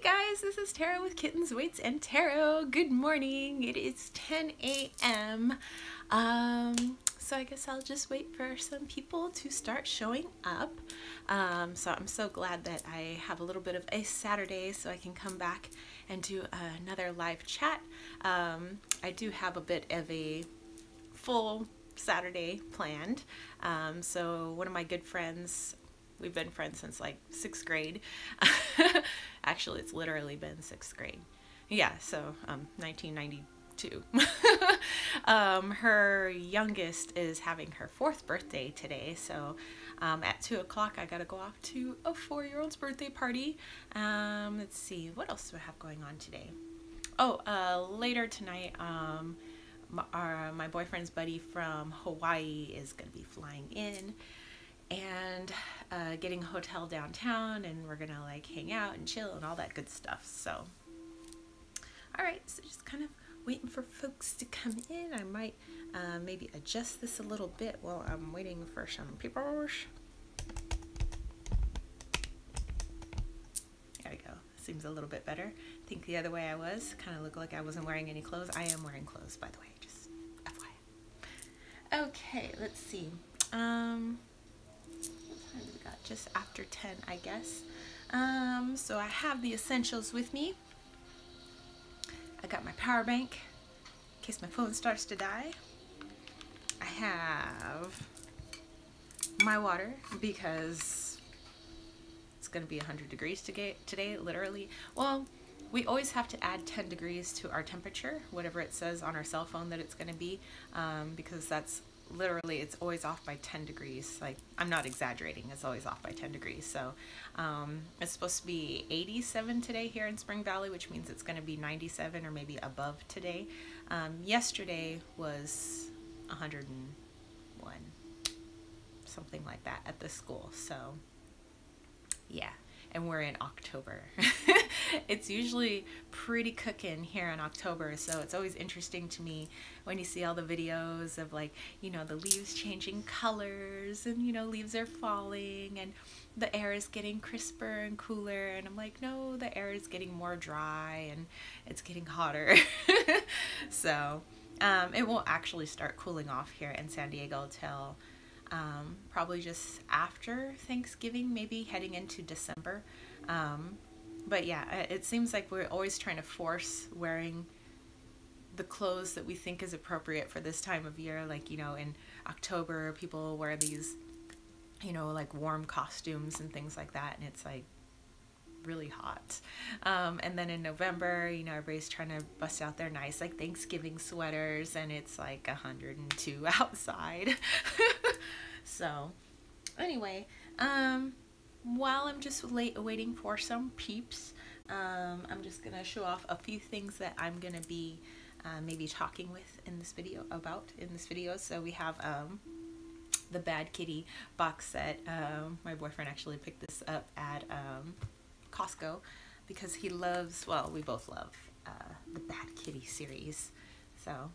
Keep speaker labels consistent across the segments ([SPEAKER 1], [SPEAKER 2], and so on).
[SPEAKER 1] guys, this is Tara with Kittens, Weights, and Tarot. Good morning. It is 10 a.m. So I guess I'll just wait for some people to start showing up. So I'm so glad that I have a little bit of a Saturday so I can come back and do another live chat. I do have a bit of a full Saturday planned. So one of my good friends, we've been friends since like 6th grade. Actually, it's literally been 6th grade. Yeah, so 1992. Her youngest is having her 4th birthday today. So at 2 o'clock, I gotta go off to a 4-year-old's birthday party. Let's see, what else do I have going on today? Oh, later tonight, my boyfriend's buddy from Hawaii is gonna be flying in and getting a hotel downtown, and we're gonna like hang out and chill and all that good stuff. So all right, so just kind of waiting for folks to come in. I might maybe adjust this a little bit while I'm waiting for some people. There we go. Seems a little bit better. I think the other way I was kind of looked like I wasn't wearing any clothes. I am wearing clothes, by the way, just FYI. Okay, let's see. We got just after 10, I guess. So I have the essentials with me. I got my power bank in case my phone starts to die. I have my water because it's gonna be 100 degrees today, literally. Well, we always have to add 10 degrees to our temperature, whatever it says on our cell phone that it's gonna be, because that's literally, it's always off by 10 degrees. Like, I'm not exaggerating, it's always off by 10 degrees. So it's supposed to be 87 today here in Spring Valley, which means it's going to be 97 or maybe above today. Yesterday was 101, something like that at the school. So yeah, and we're in October. It's usually pretty cooking here in October, so it's always interesting to me when you see all the videos of, like, you know, the leaves changing colors and, you know, leaves are falling and the air is getting crisper and cooler, and I'm like, no, the air is getting more dry and it's getting hotter. So it won't actually start cooling off here in San Diego till probably just after Thanksgiving, maybe heading into December. But yeah, it seems like we're always trying to force wearing the clothes that we think is appropriate for this time of year. Like, you know, in October, people wear these, you know, like warm costumes and things like that, and it's like really hot. And then in November, you know, everybody's trying to bust out their nice like Thanksgiving sweaters, and it's like 102 outside. So anyway, while I'm just waiting for some peeps, I'm just gonna show off a few things that I'm gonna be maybe talking with in this video So we have the Bad Kitty box set. My boyfriend actually picked this up at Costco because he loves, well, we both love the Bad Kitty series. So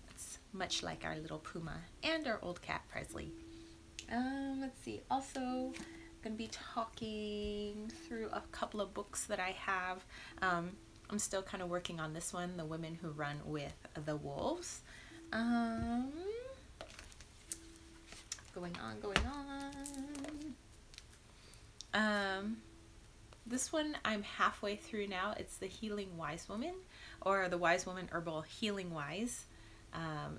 [SPEAKER 1] it's much like our little Puma and our old cat Presley. Let's see, also I'm going to be talking through a couple of books that I have. I'm still kind of working on this one, The Women Who Run with the Wolves. Going on. This one I'm halfway through now. It's The Healing Wise Woman, or The Wise Woman Herbal Healing Wise.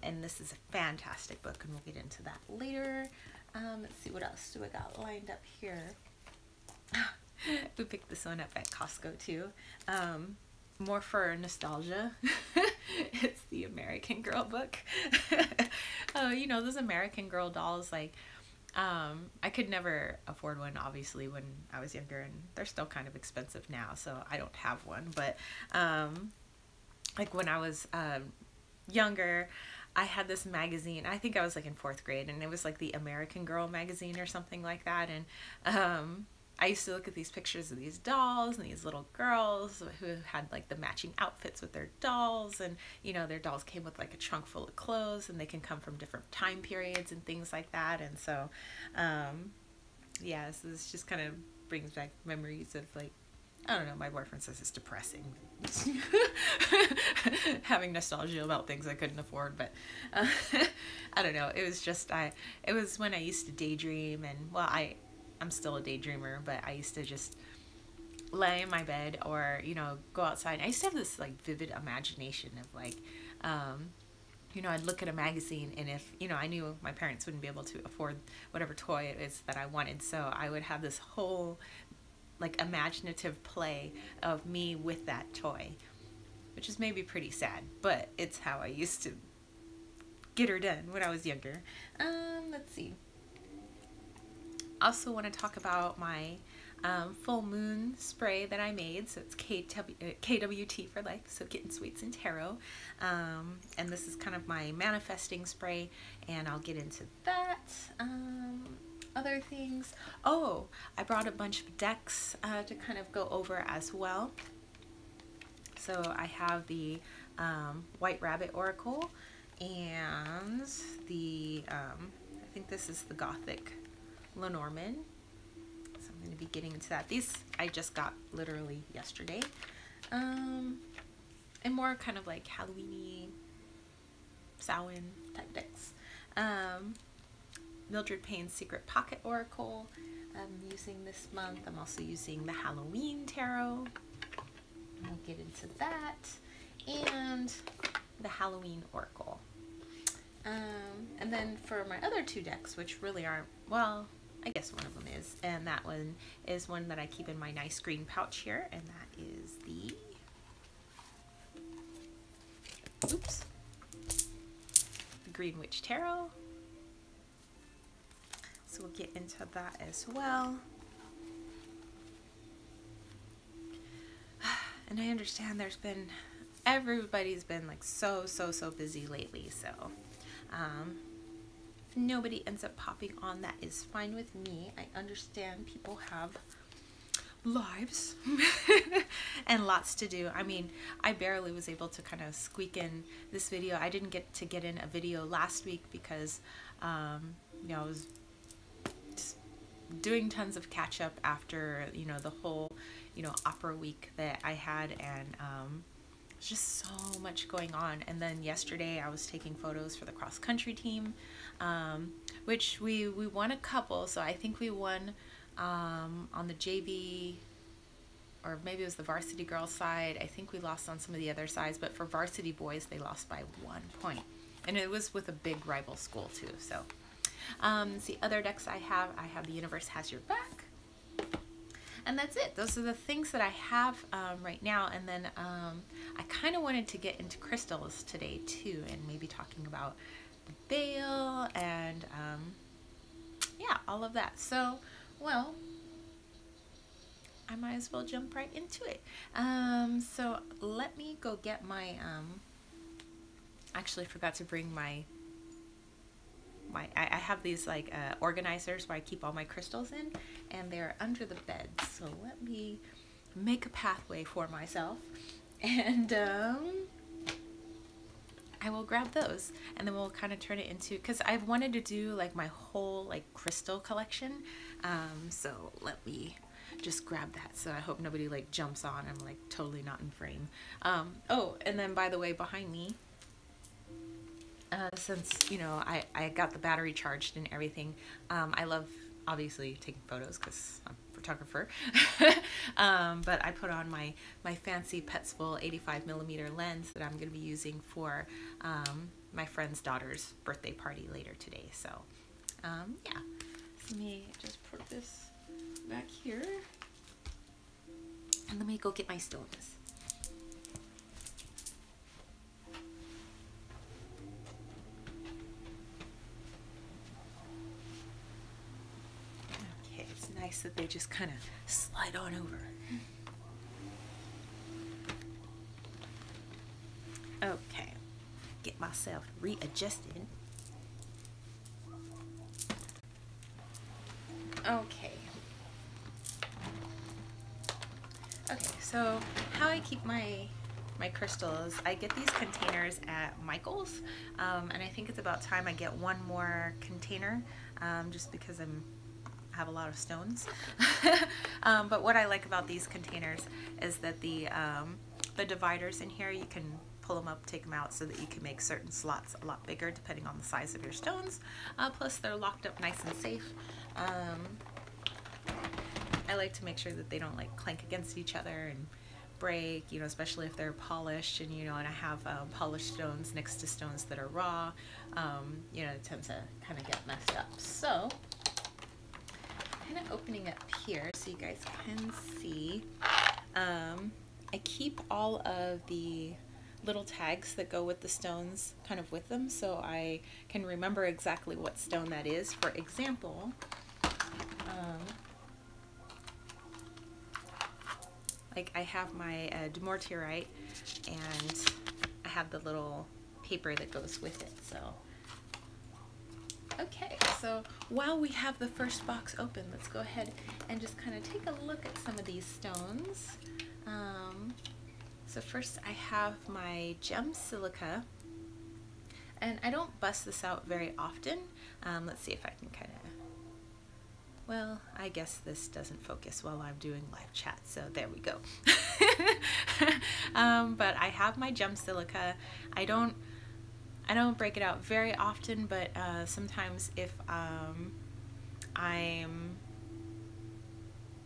[SPEAKER 1] And this is a fantastic book, and we'll get into that later. Let's see, what else do I got lined up here? We picked this one up at Costco too. More for nostalgia. It's the American Girl book. Oh, you know, those American Girl dolls, like, I could never afford one, obviously, when I was younger, and they're still kind of expensive now, so I don't have one. But like when I was younger, I had this magazine. I think I was like in 4th grade, and it was like the American Girl magazine or something like that. And I used to look at these pictures of these dolls and these little girls who had like the matching outfits with their dolls, and, you know, their dolls came with like a trunk full of clothes, and they can come from different time periods and things like that. And so yeah, so this just kind of brings back memories of like I don't know, my boyfriend says it's depressing. Having nostalgia about things I couldn't afford, but I don't know. It was just, it was when I used to daydream, and well, I'm still a daydreamer, but I used to just lay in my bed or, you know, go outside. I used to have this like vivid imagination of like, you know, I'd look at a magazine, and if, you know, I knew my parents wouldn't be able to afford whatever toy it is that I wanted, so I would have this whole like imaginative play of me with that toy, which is maybe pretty sad, but it's how I used to get her done when I was younger. Let's see. Also want to talk about my full moon spray that I made. So it's KWT for life, so Kitten Sweets and Tarot. And this is kind of my manifesting spray, and I'll get into that. Other things. Oh, I brought a bunch of decks to kind of go over as well. So I have the White Rabbit Oracle, and the I think this is the Gothic Lenormand. So I'm going to be getting into that. These I just got literally yesterday, and more kind of like Halloween-y, Samhain type decks. Mildred Payne's Secret Pocket Oracle I'm using this month. I'm also using the Halloween Tarot. I'll get into that. And the Halloween Oracle. And then for my other two decks, which really aren't, well, I guess one of them is, and that one is one that I keep in my nice green pouch here, and that is the Green Witch Tarot. So we'll get into that as well. And I understand everybody's been like so busy lately, so if nobody ends up popping on, that is fine with me. I understand people have lives and lots to do. I mean, I barely was able to kind of squeak in this video. I didn't get to get in a video last week because you know, I was doing tons of catch up after, you know, the whole, you know, opera week that I had, and just so much going on. And then yesterday I was taking photos for the cross country team, which we won a couple. So I think we won on the JV, or maybe it was the varsity girls side. I think we lost on some of the other sides, but for varsity boys they lost by 1 point, and it was with a big rival school too. So the other decks I have The Universe Has Your Back, and that's it. Those are the things that I have right now. And then I kind of wanted to get into crystals today too, and maybe talking about the veil and yeah, all of that. So, well, I might as well jump right into it. So let me go get my actually forgot to bring my I have these like organizers where I keep all my crystals in, and they're under the bed. So let me make a pathway for myself, and I will grab those, and then we'll kind of turn it into, because I've wanted to do like my whole like crystal collection. So let me just grab that. So I hope nobody like jumps on. I'm like totally not in frame. Oh, and then by the way, behind me, since, you know, I got the battery charged and everything, I love obviously taking photos because I'm a photographer, but I put on my fancy Petzl 85mm lens that I'm going to be using for my friend's daughter's birthday party later today. So yeah, so let me just put this back here, and let me go get my stones. Nice that they just kind of slide on over. Okay, get myself readjusted. Okay. Okay, so how I keep my crystals, I get these containers at Michael's, and I think it's about time I get one more container, just because I'm have a lot of stones. But what I like about these containers is that the dividers in here, you can pull them up, take them out, so that you can make certain slots a lot bigger depending on the size of your stones. Plus they're locked up nice and safe. I like to make sure that they don't like clank against each other and break, you know, especially if they're polished, and you know, and I have polished stones next to stones that are raw, you know, it tends to kind of get messed up. So kind of opening up here so you guys can see, I keep all of the little tags that go with the stones kind of with them, so I can remember exactly what stone that is. For example, like I have my dumortierite, and I have the little paper that goes with it. So okay, so while we have the first box open, let's go ahead and just kind of take a look at some of these stones. So first I have my gem silica, and I don't bust this out very often. Let's see if I can kind of, well, I guess this doesn't focus while I'm doing live chat, so there we go. But I have my gem silica. I don't break it out very often, but sometimes if I'm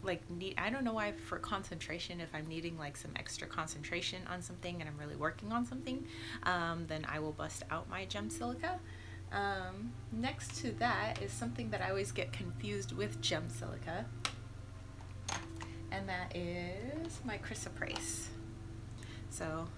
[SPEAKER 1] like I don't know why, for concentration, if I'm needing like some extra concentration on something and I'm really working on something, then I will bust out my gem silica. Next to that is something that I always get confused with gem silica, and that is my chrysoprase. So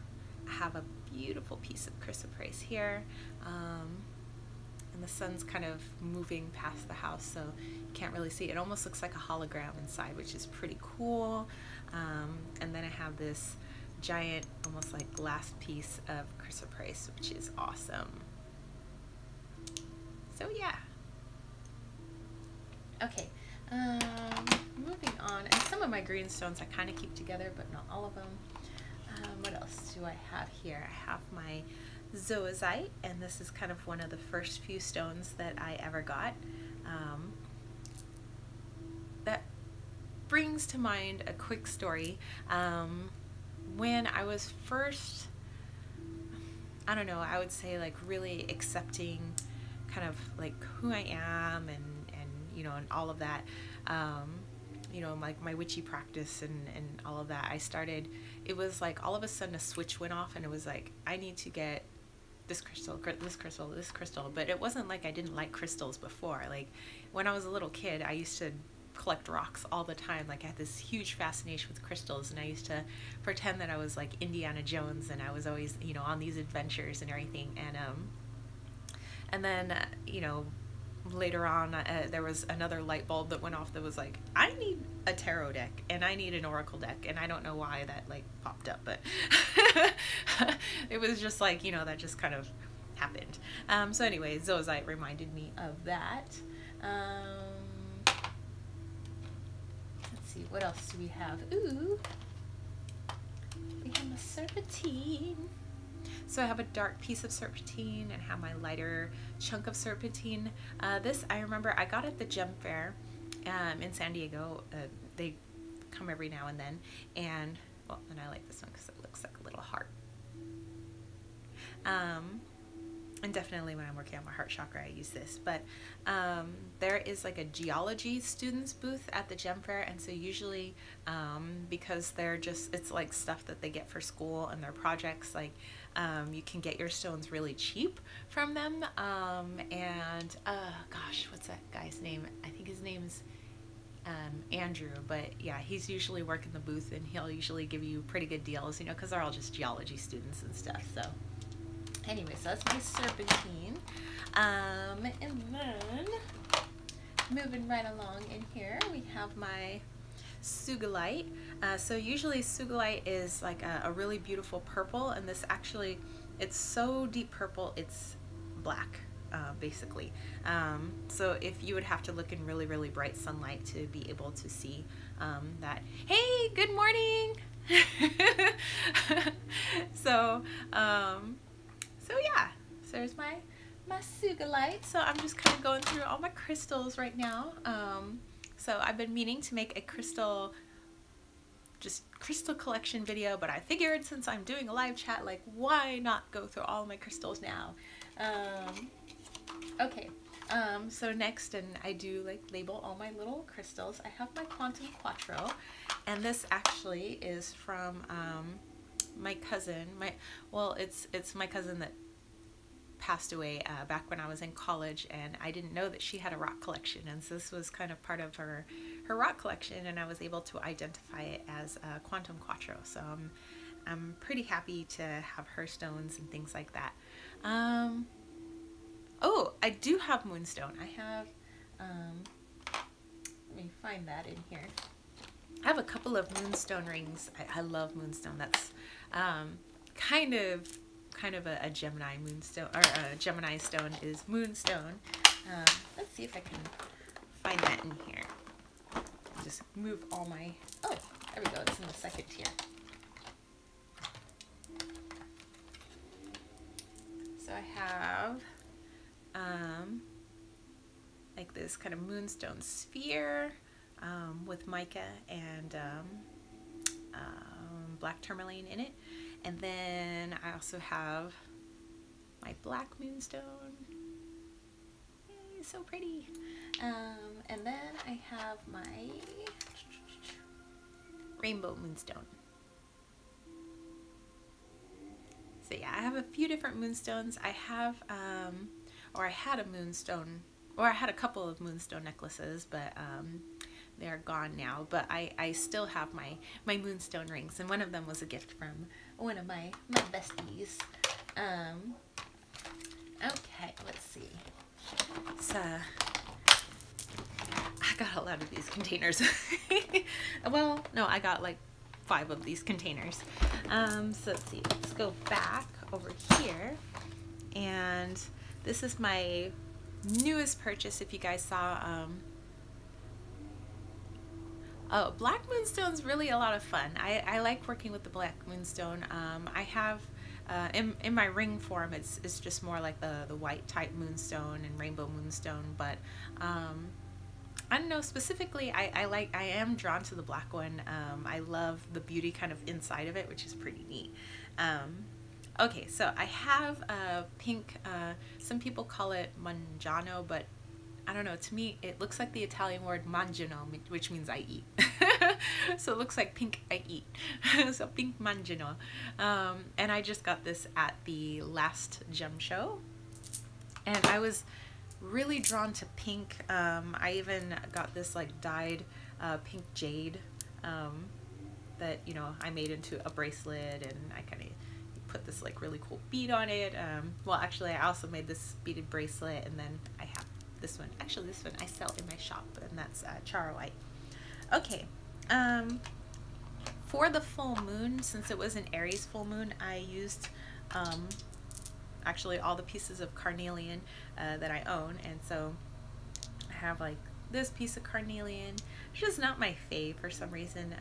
[SPEAKER 1] I have a beautiful piece of chrysoprase here, and the sun's kind of moving past the house, so you can't really see. It almost looks like a hologram inside, which is pretty cool. And then I have this giant, almost like glass piece of chrysoprase, which is awesome. So yeah. Okay, moving on. And some of my green stones I kind of keep together, but not all of them. What else do I have here? I have my zoisite, and this is kind of one of the first few stones that I ever got. That brings to mind a quick story. When I was first, I don't know, I would say like really accepting kind of like who I am, and you know, and all of that, you know, like my witchy practice and all of that, I started, it was like all of a sudden a switch went off, and it was like, I need to get this crystal, this crystal, this crystal. But it wasn't like I didn't like crystals before. Like when I was a little kid, I used to collect rocks all the time. Like I had this huge fascination with crystals, and I used to pretend that I was like Indiana Jones, and I was always, you know, on these adventures and everything. And then you know, later on there was another light bulb that went off that was like, I need a tarot deck and I need an oracle deck, and I don't know why that like popped up, but it was just like, you know, that just kind of happened. So anyway, zoisite reminded me of that. Let's see, what else do we have? Ooh, we have a serpentine. So I have a dark piece of serpentine and have my lighter chunk of serpentine. This I remember I got at the gem fair in San Diego. They come every now and then, and well, and I like this one because it looks like a little heart. And definitely when I'm working on my heart chakra, I use this. But there is like a geology students booth at the gem fair, and so usually because they're just, it's like stuff that they get for school and their projects, like you can get your stones really cheap from them. And gosh, what's that guy's name? I think his name's Andrew, but yeah, he's usually working the booth, and he'll usually give you pretty good deals, you know, because they're all just geology students and stuff. So anyway, so that's my serpentine. And then moving right along in here, we have my sugilite. So usually sugilite is like a really beautiful purple, and this actually, it's so deep purple, it's black. Basically. So if you would have to look in really, really bright sunlight to be able to see that. Hey, good morning! So yeah, so there's my sugilite. So I'm just kind of going through all my crystals right now. So I've been meaning to make a crystal collection video, but I figured since I'm doing a live chat, like, why not go through all my crystals now? Okay, so next, and I do like label all my little crystals. I have my Quantum Quattro, and this actually is from my cousin. It's my cousin that passed away back when I was in college, and I didn't know that she had a rock collection, and so this was kind of part of her rock collection, and I was able to identify it as Quantum Quattro. So I'm pretty happy to have her stones and things like that. Oh, I do have moonstone. I have let me find that in here. I have a couple of moonstone rings. I love moonstone. That's kind of a Gemini moonstone, or a Gemini stone is moonstone. Let's see if I can find that in here. Just move all my, oh, there we go, it's in the second tier. So I have like this kind of moonstone sphere with mica and black tourmaline in it. And then I also have my black moonstone. Yay, so pretty. And then I have my rainbow moonstone. So yeah, I have a few different moonstones. I have, or I had a moonstone, or I had a couple of moonstone necklaces, but they're gone now. But I still have my moonstone rings, and one of them was a gift from one of my besties. Okay, let's see. So I got a lot of these containers. Well, no, I got like 5 of these containers. So let's see, let's go back over here, and this is my newest purchase. If you guys saw, oh, black moonstone's really a lot of fun. I like working with the black moonstone. I have in my ring form, it's just more like the white type moonstone and rainbow moonstone, but I don't know, specifically I am drawn to the black one. I love the beauty kind of inside of it, which is pretty neat. Okay, so I have a pink, some people call it mangiano, but I don't know, to me it looks like the Italian word mangiano, which means I eat. So it looks like pink I eat. So pink mangiano. And I just got this at the last gem show, and I was really drawn to pink. I even got this like dyed pink jade that, you know, I made into a bracelet, and I kind of put this like really cool bead on it. Well, actually I also made this beaded bracelet, and then I have this one. Actually, this one I sell in my shop, and that's charoite. Okay, for the full moon, since it was an Aries full moon, I used actually all the pieces of carnelian that I own, and so I have like this piece of carnelian, which is not my fave for some reason.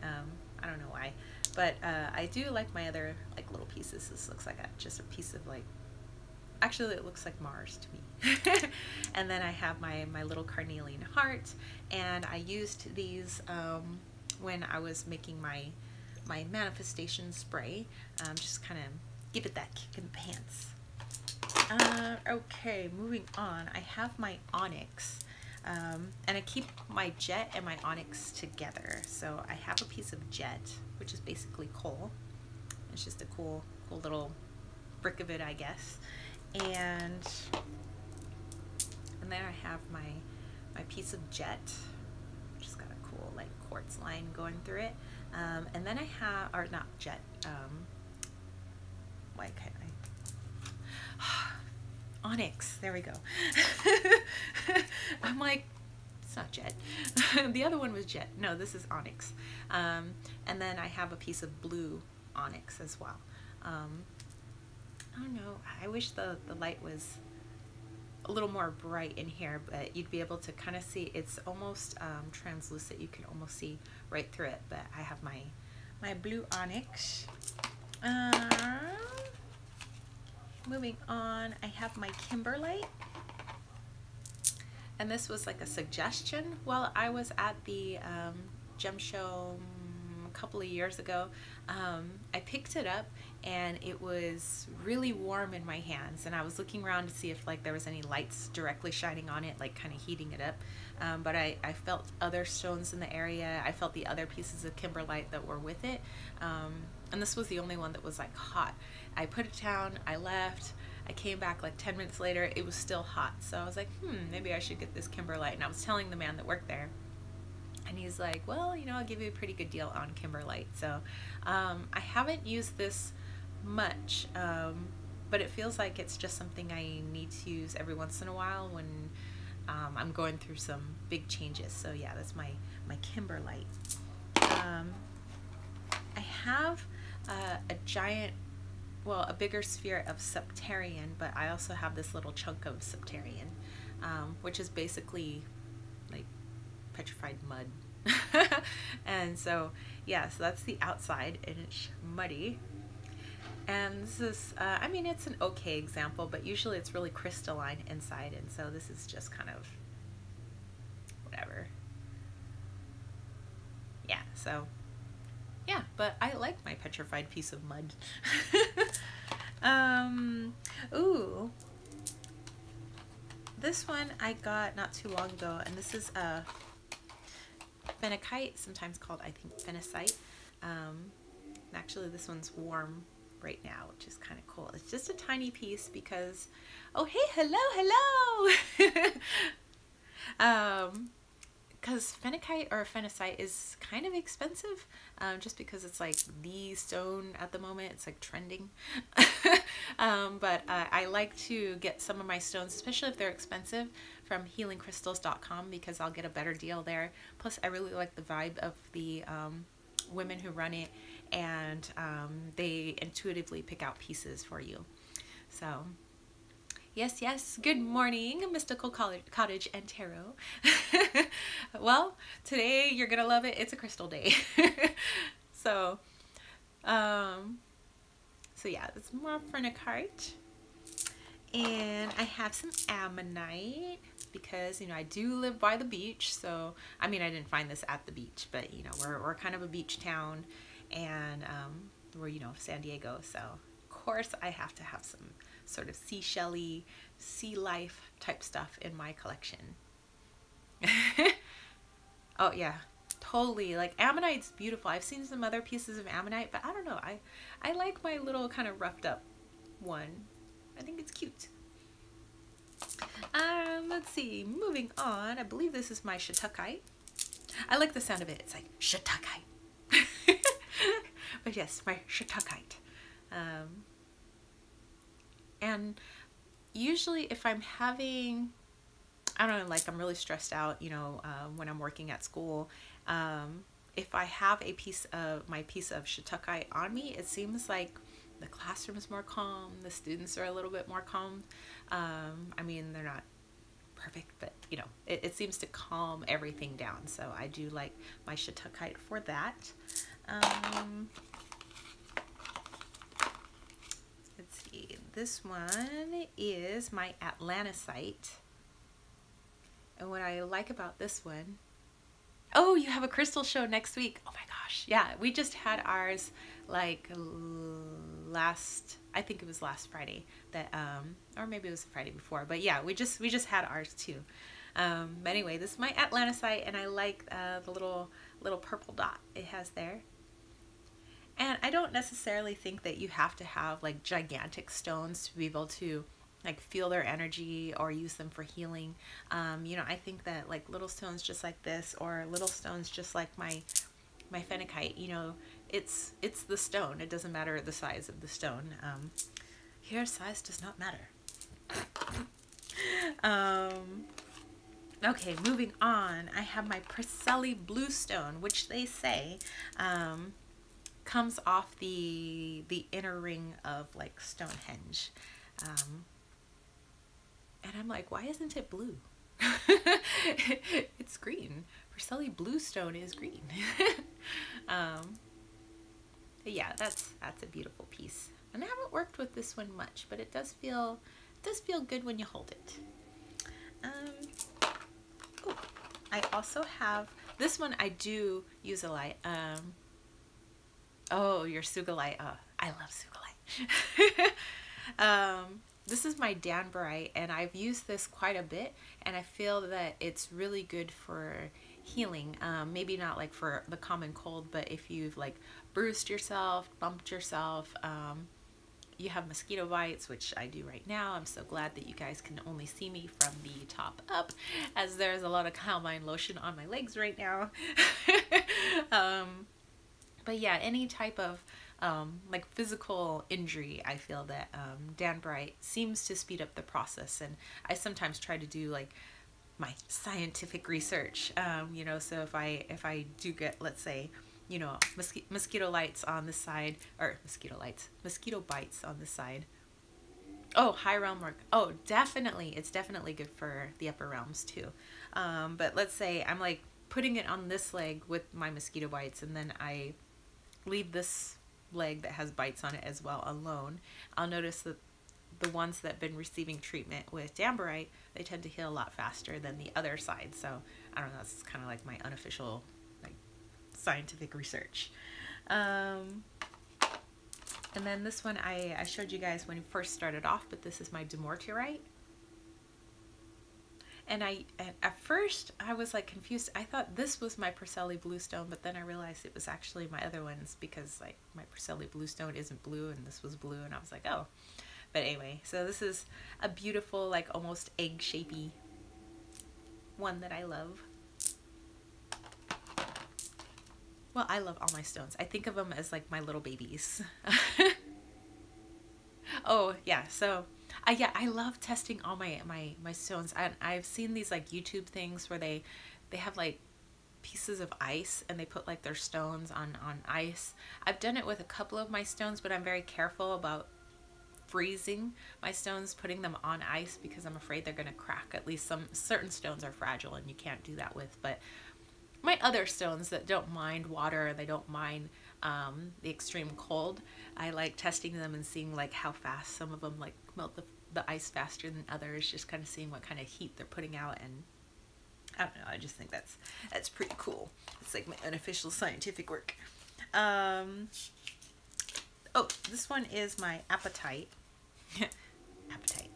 [SPEAKER 1] I don't know why, but I do like my other like little pieces. This looks like just a piece of like, actually it looks like Mars to me. And then I have my little carnelian heart, and I used these when I was making my manifestation spray. Just kind of give it that kick in the pants. Okay, moving on. I have my onyx, and I keep my jet and my onyx together. So I have a piece of jet, which is basically coal. It's just a cool little brick of it, I guess. And then I have my piece of jet, which has got a cool like quartz line going through it. And then I have, or not jet, why can't I? Onyx, there we go. I'm like, it's not jet. The other one was jet. No, this is onyx. And then I have a piece of blue onyx as well. I don't know, I wish the light was a little more bright in here, but you'd be able to kind of see, it's almost translucent. You can almost see right through it, but I have my blue onyx. Moving on, I have my kimberlite. And this was like a suggestion while I was at the gem show a couple of years ago. I picked it up and it was really warm in my hands, and I was looking around to see if like there was any lights directly shining on it, like kind of heating it up. But I felt other stones in the area. I felt the other pieces of kimberlite that were with it. And this was the only one that was like hot. I put it down, I left, I came back like 10 minutes later, it was still hot. So I was like, maybe I should get this kimberlite. And I was telling the man that worked there, and he's like, well, you know, I'll give you a pretty good deal on kimberlite. So I haven't used this much, but it feels like it's just something I need to use every once in a while when I'm going through some big changes. So yeah, that's my kimberlite. I have a giant, well, a bigger sphere of septarian, but I also have this little chunk of septarian, which is basically like petrified mud. And so yeah, so that's the outside, and it's muddy. And this is, I mean, it's an okay example, but usually it's really crystalline inside, and so this is just kind of whatever. Yeah, so yeah, but I like my petrified piece of mud. Ooh, this one I got not too long ago, and this is a phenakite, sometimes called, I think, phenacite. Actually, this one's warm right now, which is kind of cool. It's just a tiny piece because, oh hey, hello. Because phenakite or phenacite is kind of expensive, just because it's like the stone at the moment. It's like trending. But I like to get some of my stones, especially if they're expensive, from healingcrystals.com, because I'll get a better deal there. Plus, I really like the vibe of the women who run it, and they intuitively pick out pieces for you. So yes, good morning, Mystical Cottage and Tarot. Well, today you're gonna love it. It's a crystal day. So yeah, it's more phenakite, and I have some ammonite because, you know, I do live by the beach. So I mean, I didn't find this at the beach, but you know, we're kind of a beach town, and we're, you know, San Diego, so of course I have to have some sort of seashell-y, sea life type stuff in my collection. Oh yeah, totally. Like, ammonite's beautiful. I've seen some other pieces of ammonite, but I don't know, I like my little kind of roughed up one. I think it's cute. Let's see, moving on. I believe this is my shiitake. I like the sound of it. It's like shiitake. But yes, my shiitake. And usually if I'm having, I don't know, like I'm really stressed out, you know, when I'm working at school, if I have a piece of shiitake on me, it seems like the classroom is more calm, the students are a little bit more calm. I mean, they're not perfect, but you know, it seems to calm everything down. So I do like my shiitake for that. Let's see, this one is my Atlanticite. And what I like about this one, oh, you have a crystal show next week. Oh my gosh. Yeah, we just had ours like I think it was last Friday that, or maybe it was the Friday before, but yeah, we just had ours too. But anyway, this is my Atlanticite, and I like the little purple dot it has there. And I don't necessarily think that you have to have like gigantic stones to be able to like feel their energy or use them for healing. You know, I think that like little stones just like this, or little stones just like my phenakite, you know, it's the stone. It doesn't matter the size of the stone. Here, size does not matter. Okay, moving on. I have my Priscelli Bluestone, which they say comes off the inner ring of like Stonehenge. And I'm like, why isn't it blue? It's green. Priscelli Bluestone is green. Yeah, that's a beautiful piece. And I haven't worked with this one much, but it does feel good when you hold it. I also have this one. I do use a light. Oh, your Sugalite. Oh, I love Sugalite. This is my Danburite, and I've used this quite a bit, and I feel that it's really good for healing. Maybe not like for the common cold, but if you've like bruised yourself, bumped yourself, you have mosquito bites, which I do right now. I'm so glad that you guys can only see me from the top up, as there's a lot of calamine lotion on my legs right now. But yeah, any type of like physical injury, I feel that Danburite seems to speed up the process. And I sometimes try to do like my scientific research, you know, so if I do get, let's say, you know, mosquito lights on this side, or mosquito bites on this side. Oh, high realm work. Oh, definitely. It's definitely good for the upper realms too. But let's say I'm like putting it on this leg with my mosquito bites, and then I leave this leg that has bites on it as well alone. I'll notice that the ones that have been receiving treatment with Danburite, they tend to heal a lot faster than the other side. So I don't know, that's kind of like my unofficial like scientific research. And then this one I showed you guys when we first started off, but this is my Demorturite. And at first I was like confused. I thought this was my Percelli Bluestone, but then I realized it was actually my other ones, because like my Percelli Bluestone isn't blue and this was blue, and I was like, oh. But anyway, so this is a beautiful, like almost egg-shapey one that I love. Well, I love all my stones. I think of them as like my little babies. Oh yeah, so yeah, I love testing all my stones. I've seen these like YouTube things where they have like pieces of ice and they put like their stones on ice. I've done it with a couple of my stones, but I'm very careful about freezing my stones, putting them on ice, because I'm afraid they're gonna crack. At least some certain stones are fragile and you can't do that with. But my other stones that don't mind water, they don't mind the extreme cold, I like testing them and seeing like how fast some of them like melt the ice faster than others, just kind of seeing what kind of heat they're putting out. And I don't know, I just think that's pretty cool. It's like my unofficial scientific work. Oh, this one is my Apatite. Apatite.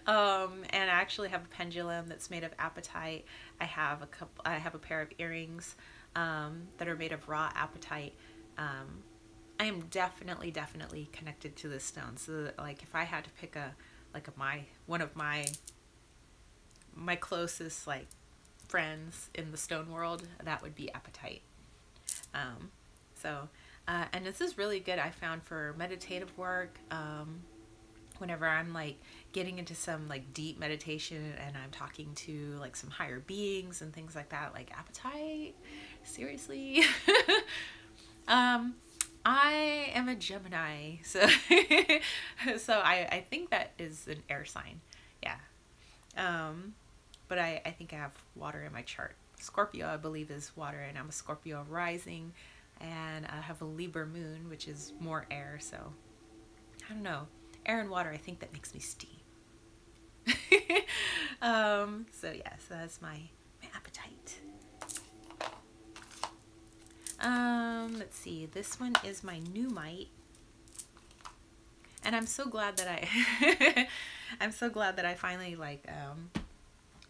[SPEAKER 1] And I actually have a pendulum that's made of apatite. I have a pair of earrings that are made of raw apatite. I am definitely connected to this stone. So that, like, if I had to pick one of my closest like friends in the stone world, that would be apatite. And this is really good, I found, for meditative work. Whenever I'm like getting into some like deep meditation and I'm talking to like some higher beings and things like that, like apatite, seriously. I am a Gemini, so so I think that is an air sign, yeah. But I think I have water in my chart. Scorpio, I believe, is water, and I'm a Scorpio rising, and I have a Libra moon, which is more air. So I don't know, air and water, I think that makes me steam. So yeah, so that's my appetite. Let's see, this one is my Numite, and I'm so glad that I finally like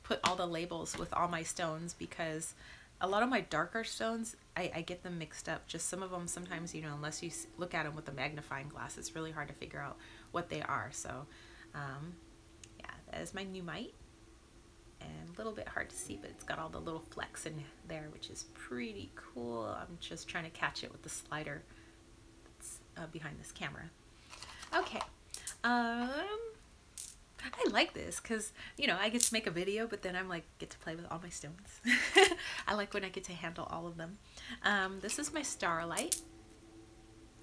[SPEAKER 1] put all the labels with all my stones, because a lot of my darker stones, I get them mixed up. Just some of them, sometimes, you know, unless you look at them with a magnifying glass, it's really hard to figure out what they are. So yeah, that is my Numite, and a little bit hard to see, but it's got all the little flecks in there, which is pretty cool. I'm just trying to catch it with the slider that's behind this camera. Okay, I like this because, you know, I get to make a video, but then I'm like, get to play with all my stones. I like when I get to handle all of them. This is my Starlight,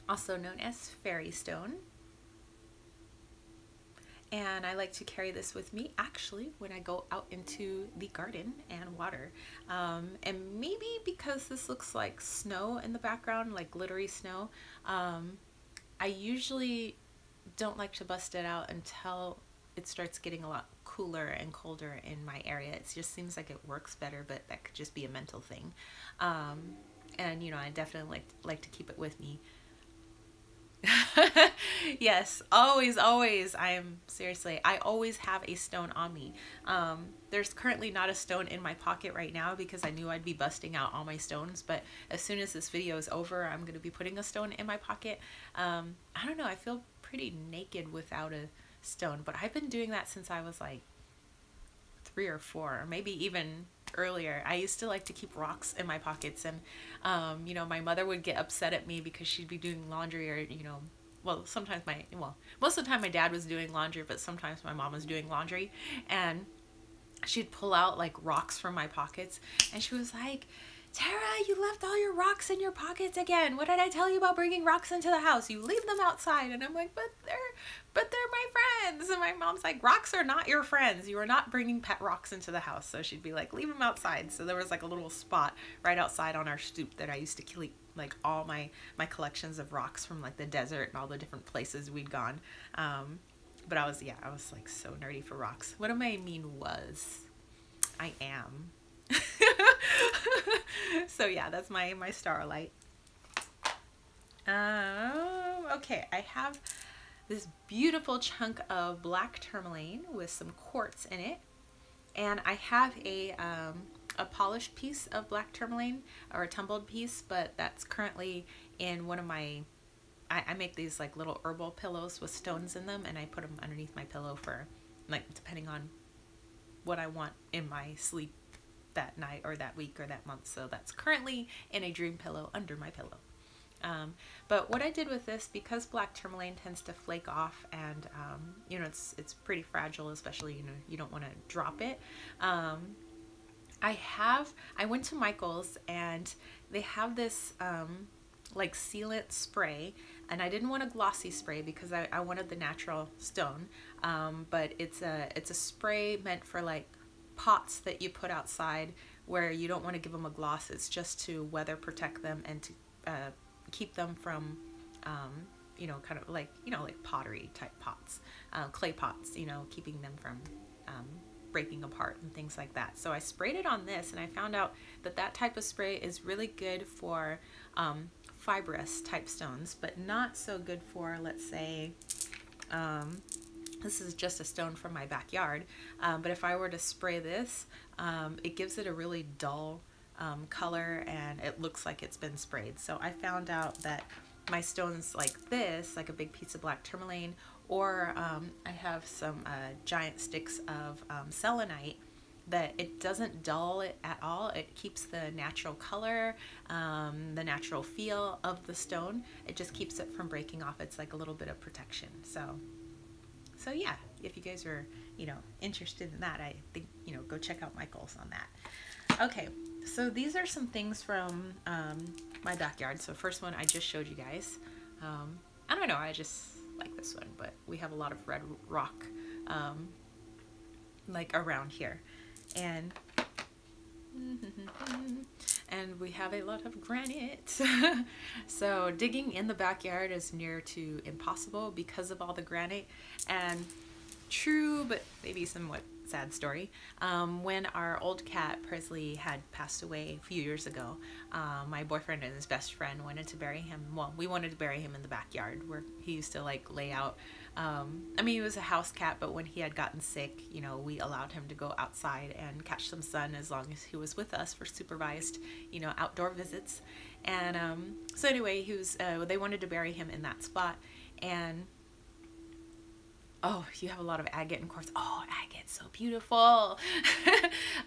[SPEAKER 1] also known as Fairy Stone. And I like to carry this with me actually when I go out into the garden and water. And maybe because this looks like snow in the background, like glittery snow, I usually don't like to bust it out until it starts getting a lot cooler and colder in my area. It just seems like it works better, but that could just be a mental thing. And you know, I definitely like to keep it with me. Yes, always, always. I always have a stone on me. There's currently not a stone in my pocket right now because I knew I'd be busting out all my stones, but as soon as this video is over, I'm going to be putting a stone in my pocket. I don't know, I feel pretty naked without a stone, but I've been doing that since I was like 3 or 4, or maybe even earlier. I used to like to keep rocks in my pockets, and you know, my mother would get upset at me because she'd be doing laundry, or you know, well, sometimes most of the time my dad was doing laundry, but sometimes my mom was doing laundry, and she'd pull out like rocks from my pockets, and she was like, Tara, you left all your rocks in your pockets again. What did I tell you about bringing rocks into the house? You leave them outside. And I'm like, but they're my friends. And my mom's like, rocks are not your friends. You are not bringing pet rocks into the house. So she'd be like, leave them outside. So there was like a little spot right outside on our stoop that I used to keep like all my collections of rocks from like the desert and all the different places we'd gone. But I was like so nerdy for rocks. What am I mean was, I am. So yeah, that's my starlight. Okay, I have this beautiful chunk of black tourmaline with some quartz in it, and I have a polished piece of black tourmaline, or a tumbled piece, but that's currently in one of my, I make these like little herbal pillows with stones in them, and I put them underneath my pillow for like, depending on what I want in my sleep that night or that week or that month. So that's currently in a dream pillow under my pillow. But what I did with this, because black tourmaline tends to flake off, and you know, it's pretty fragile, especially, you know, you don't want to drop it. I went to Michael's, and they have this like sealant spray, and I didn't want a glossy spray because I wanted the natural stone, but it's a spray meant for like pots that you put outside where you don't want to give them a gloss. It's just to weather protect them and to keep them from you know, kind of like, you know, like pottery type pots, clay pots, you know, keeping them from breaking apart and things like that. So I sprayed it on this, and I found out that that type of spray is really good for fibrous type stones, but not so good for, let's say, this is just a stone from my backyard, but if I were to spray this, it gives it a really dull color, and it looks like it's been sprayed. So I found out that my stones like this, like a big piece of black tourmaline, or I have some giant sticks of selenite, that it doesn't dull it at all. It keeps the natural color, the natural feel of the stone. It just keeps it from breaking off. It's like a little bit of protection. So yeah, if you guys are, you know, interested in that, I think, you know, go check out Michael's on that. Okay, so these are some things from my backyard. So first one I just showed you guys. I don't know, I just like this one, but we have a lot of red rock like around here, and we have a lot of granite. So digging in the backyard is near to impossible because of all the granite. And true, but maybe somewhat sad story, when our old cat Presley had passed away a few years ago, my boyfriend and his best friend wanted to bury him. Well, we wanted to bury him in the backyard where he used to like lay out. I mean, he was a house cat, but when he had gotten sick, you know, we allowed him to go outside and catch some sun as long as he was with us for supervised, you know, outdoor visits. And so anyway, he was, they wanted to bury him in that spot. And oh, you have a lot of agate and quartz. Oh, agate's so beautiful.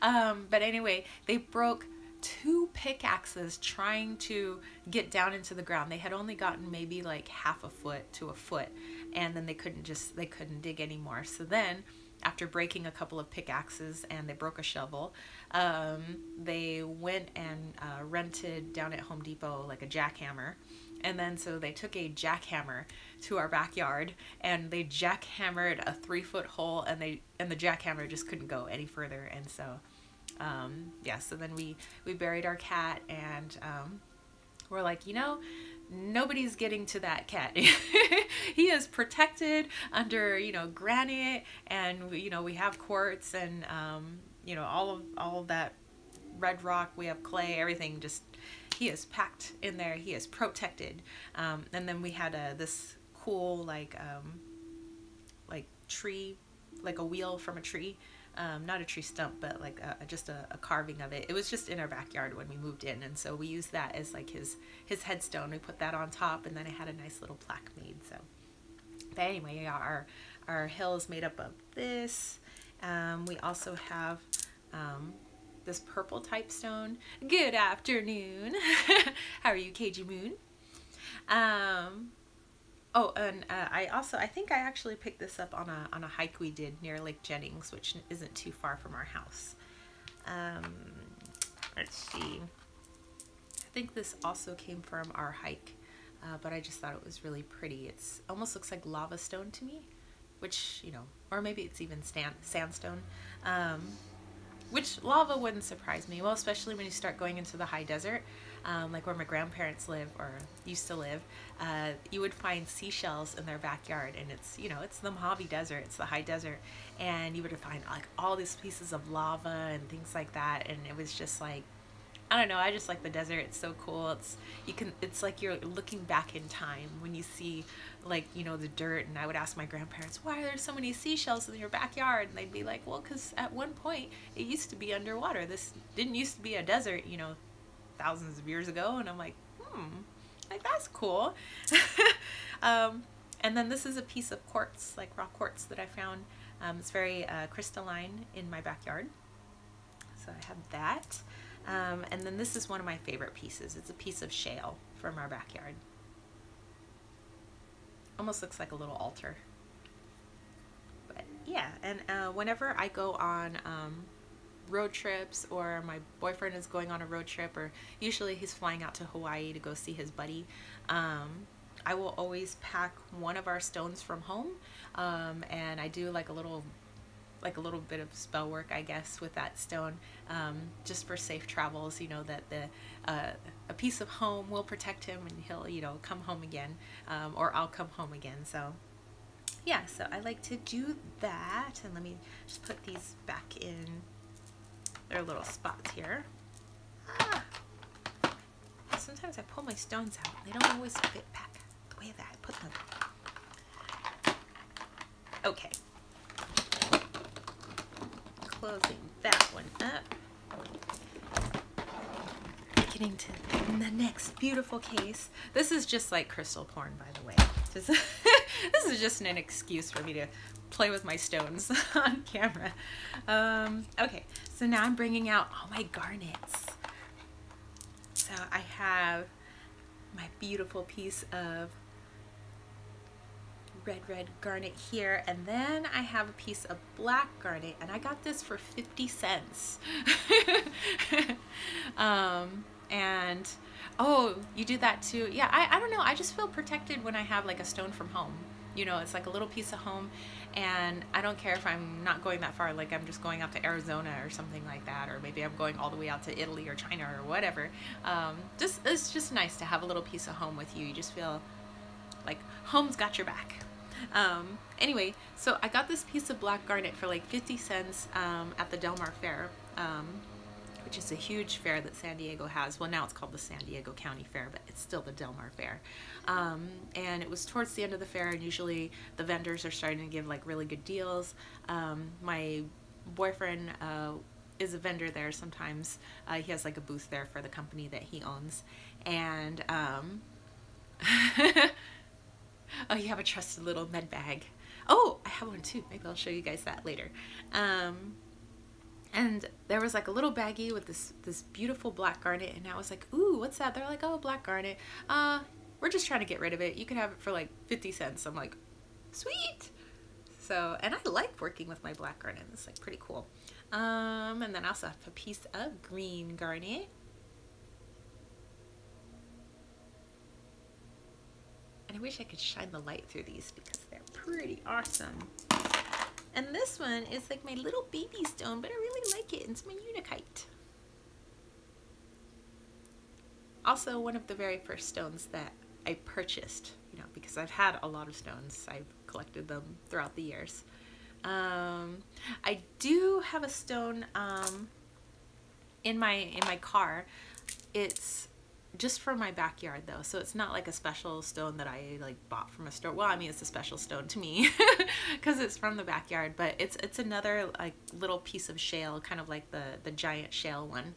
[SPEAKER 1] But anyway, they broke 2 pickaxes trying to get down into the ground. They had only gotten maybe like half a foot to a foot, and then they couldn't dig anymore. So then, after breaking a couple of pickaxes and they broke a shovel, they went and rented down at Home Depot like a jackhammer. And then so they took a jackhammer to our backyard, and they jackhammered a 3-foot hole, and the jackhammer just couldn't go any further. And so yeah, so then we buried our cat, and we're like, you know, nobody's getting to that cat. He is protected under, you know, granite, and you know, we have quartz, and you know, all of that red rock. We have clay, everything. Just, he is packed in there. He is protected. And then we had this cool like tree, like a wheel from a tree. Not a tree stump, but like just a carving of it. It was just in our backyard when we moved in, and so we used that as like his headstone. We put that on top, and then I had a nice little plaque made. So, but anyway, yeah, our hill is made up of this. We also have this purple type stone. Good afternoon. How are you, KG Moon? Oh, and I think I actually picked this up on a hike we did near Lake Jennings, which isn't too far from our house. Let's see. I think this also came from our hike, but I just thought it was really pretty. It's almost looks like lava stone to me, which, you know, or maybe it's even sandstone. Which lava wouldn't surprise me. Well, especially when you start going into the high desert. Like where my grandparents live or used to live, you would find seashells in their backyard, and it's, you know, it's the Mojave Desert, it's the high desert, and you would find like all these pieces of lava and things like that, and it was just like, I don't know, I just like the desert. It's so cool. It's like you're looking back in time when you see, like, you know, the dirt. And I would ask my grandparents, why are there so many seashells in your backyard? And they'd be like, well, because at one point it used to be underwater. This didn't used to be a desert, you know, thousands of years ago. And I'm like, like, that's cool. And then this is a piece of quartz, like raw quartz, that I found. It's very crystalline in my backyard. So I have that. And then this is one of my favorite pieces. It's a piece of shale from our backyard. Almost looks like a little altar. But yeah, and whenever I go on road trips, or my boyfriend is going on a road trip, or usually he's flying out to Hawaii to go see his buddy, I will always pack one of our stones from home, and I do like a little bit of spell work, I guess, with that stone, just for safe travels, you know, that a piece of home will protect him, and he'll, you know, come home again, or I'll come home again. So yeah, so I like to do that. And let me just put these back in their little spots here. Sometimes I pull my stones out, they don't always fit back the way that I put them. Okay, closing that one up. Getting to the next beautiful case. This is just like crystal porn, by the way. This is just an excuse for me to play with my stones on camera. Okay, so now I'm bringing out all my garnets. So I have my beautiful piece of red garnet here, and then I have a piece of black garnet, and I got this for 50 cents. And oh, you do that too? Yeah, I don't know, I just feel protected when I have like a stone from home. You know, it's like a little piece of home, and I don't care if I'm not going that far, like I'm just going out to Arizona or something like that, or maybe I'm going all the way out to Italy or China or whatever. It's just nice to have a little piece of home with you. You just feel like home's got your back. Anyway, so I got this piece of black garnet for like 50 cents at the Del Mar Fair, which is a huge fair that San Diego has. Well, now it's called the San Diego County Fair, but it's still the Del Mar Fair. And it was towards the end of the fair, and usually the vendors are starting to give like really good deals. My boyfriend is a vendor there sometimes. He has like a booth there for the company that he owns. And oh, you have a trusted little med bag. Oh, I have one too. Maybe I'll show you guys that later. And there was like a little baggie with this beautiful black garnet, and I was like, ooh, what's that? They're like, oh, black garnet. We're just trying to get rid of it. You can have it for like 50 cents. I'm like, sweet. So, and I like working with my black garnet. It's like pretty cool. And then I also have a piece of green garnet. And I wish I could shine the light through these because they're pretty awesome. And this one is like my little baby stone, but I really like it. It's my unikite. Also one of the very first stones that I purchased, you know, because I've had a lot of stones. I've collected them throughout the years. I do have a stone in my car. It's just for my backyard though, so it's not like a special stone that I like bought from a store. Well, I mean, it's a special stone to me because it's from the backyard, but it's another like little piece of shale, kind of like the giant shale one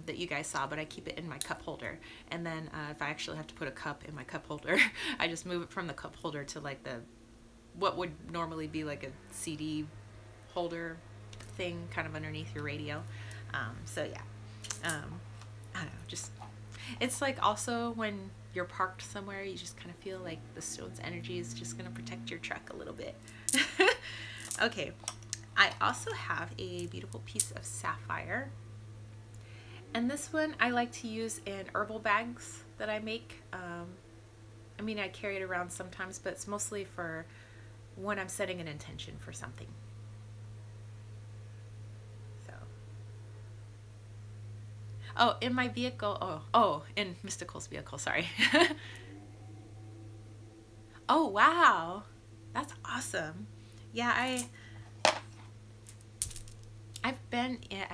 [SPEAKER 1] that you guys saw, but I keep it in my cup holder. And then if I actually have to put a cup in my cup holder, I just move it from the cup holder to like what would normally be like a CD holder thing, kind of underneath your radio. So yeah, I don't know, just, it's like also when you're parked somewhere, you just kind of feel like the stone's energy is just going to protect your truck a little bit. Okay, I also have a beautiful piece of sapphire, and this one I like to use in herbal bags that I make. I mean, I carry it around sometimes, but it's mostly for when I'm setting an intention for something. Oh, in my vehicle, in Mystical's vehicle, sorry. Oh, wow. That's awesome. Yeah, I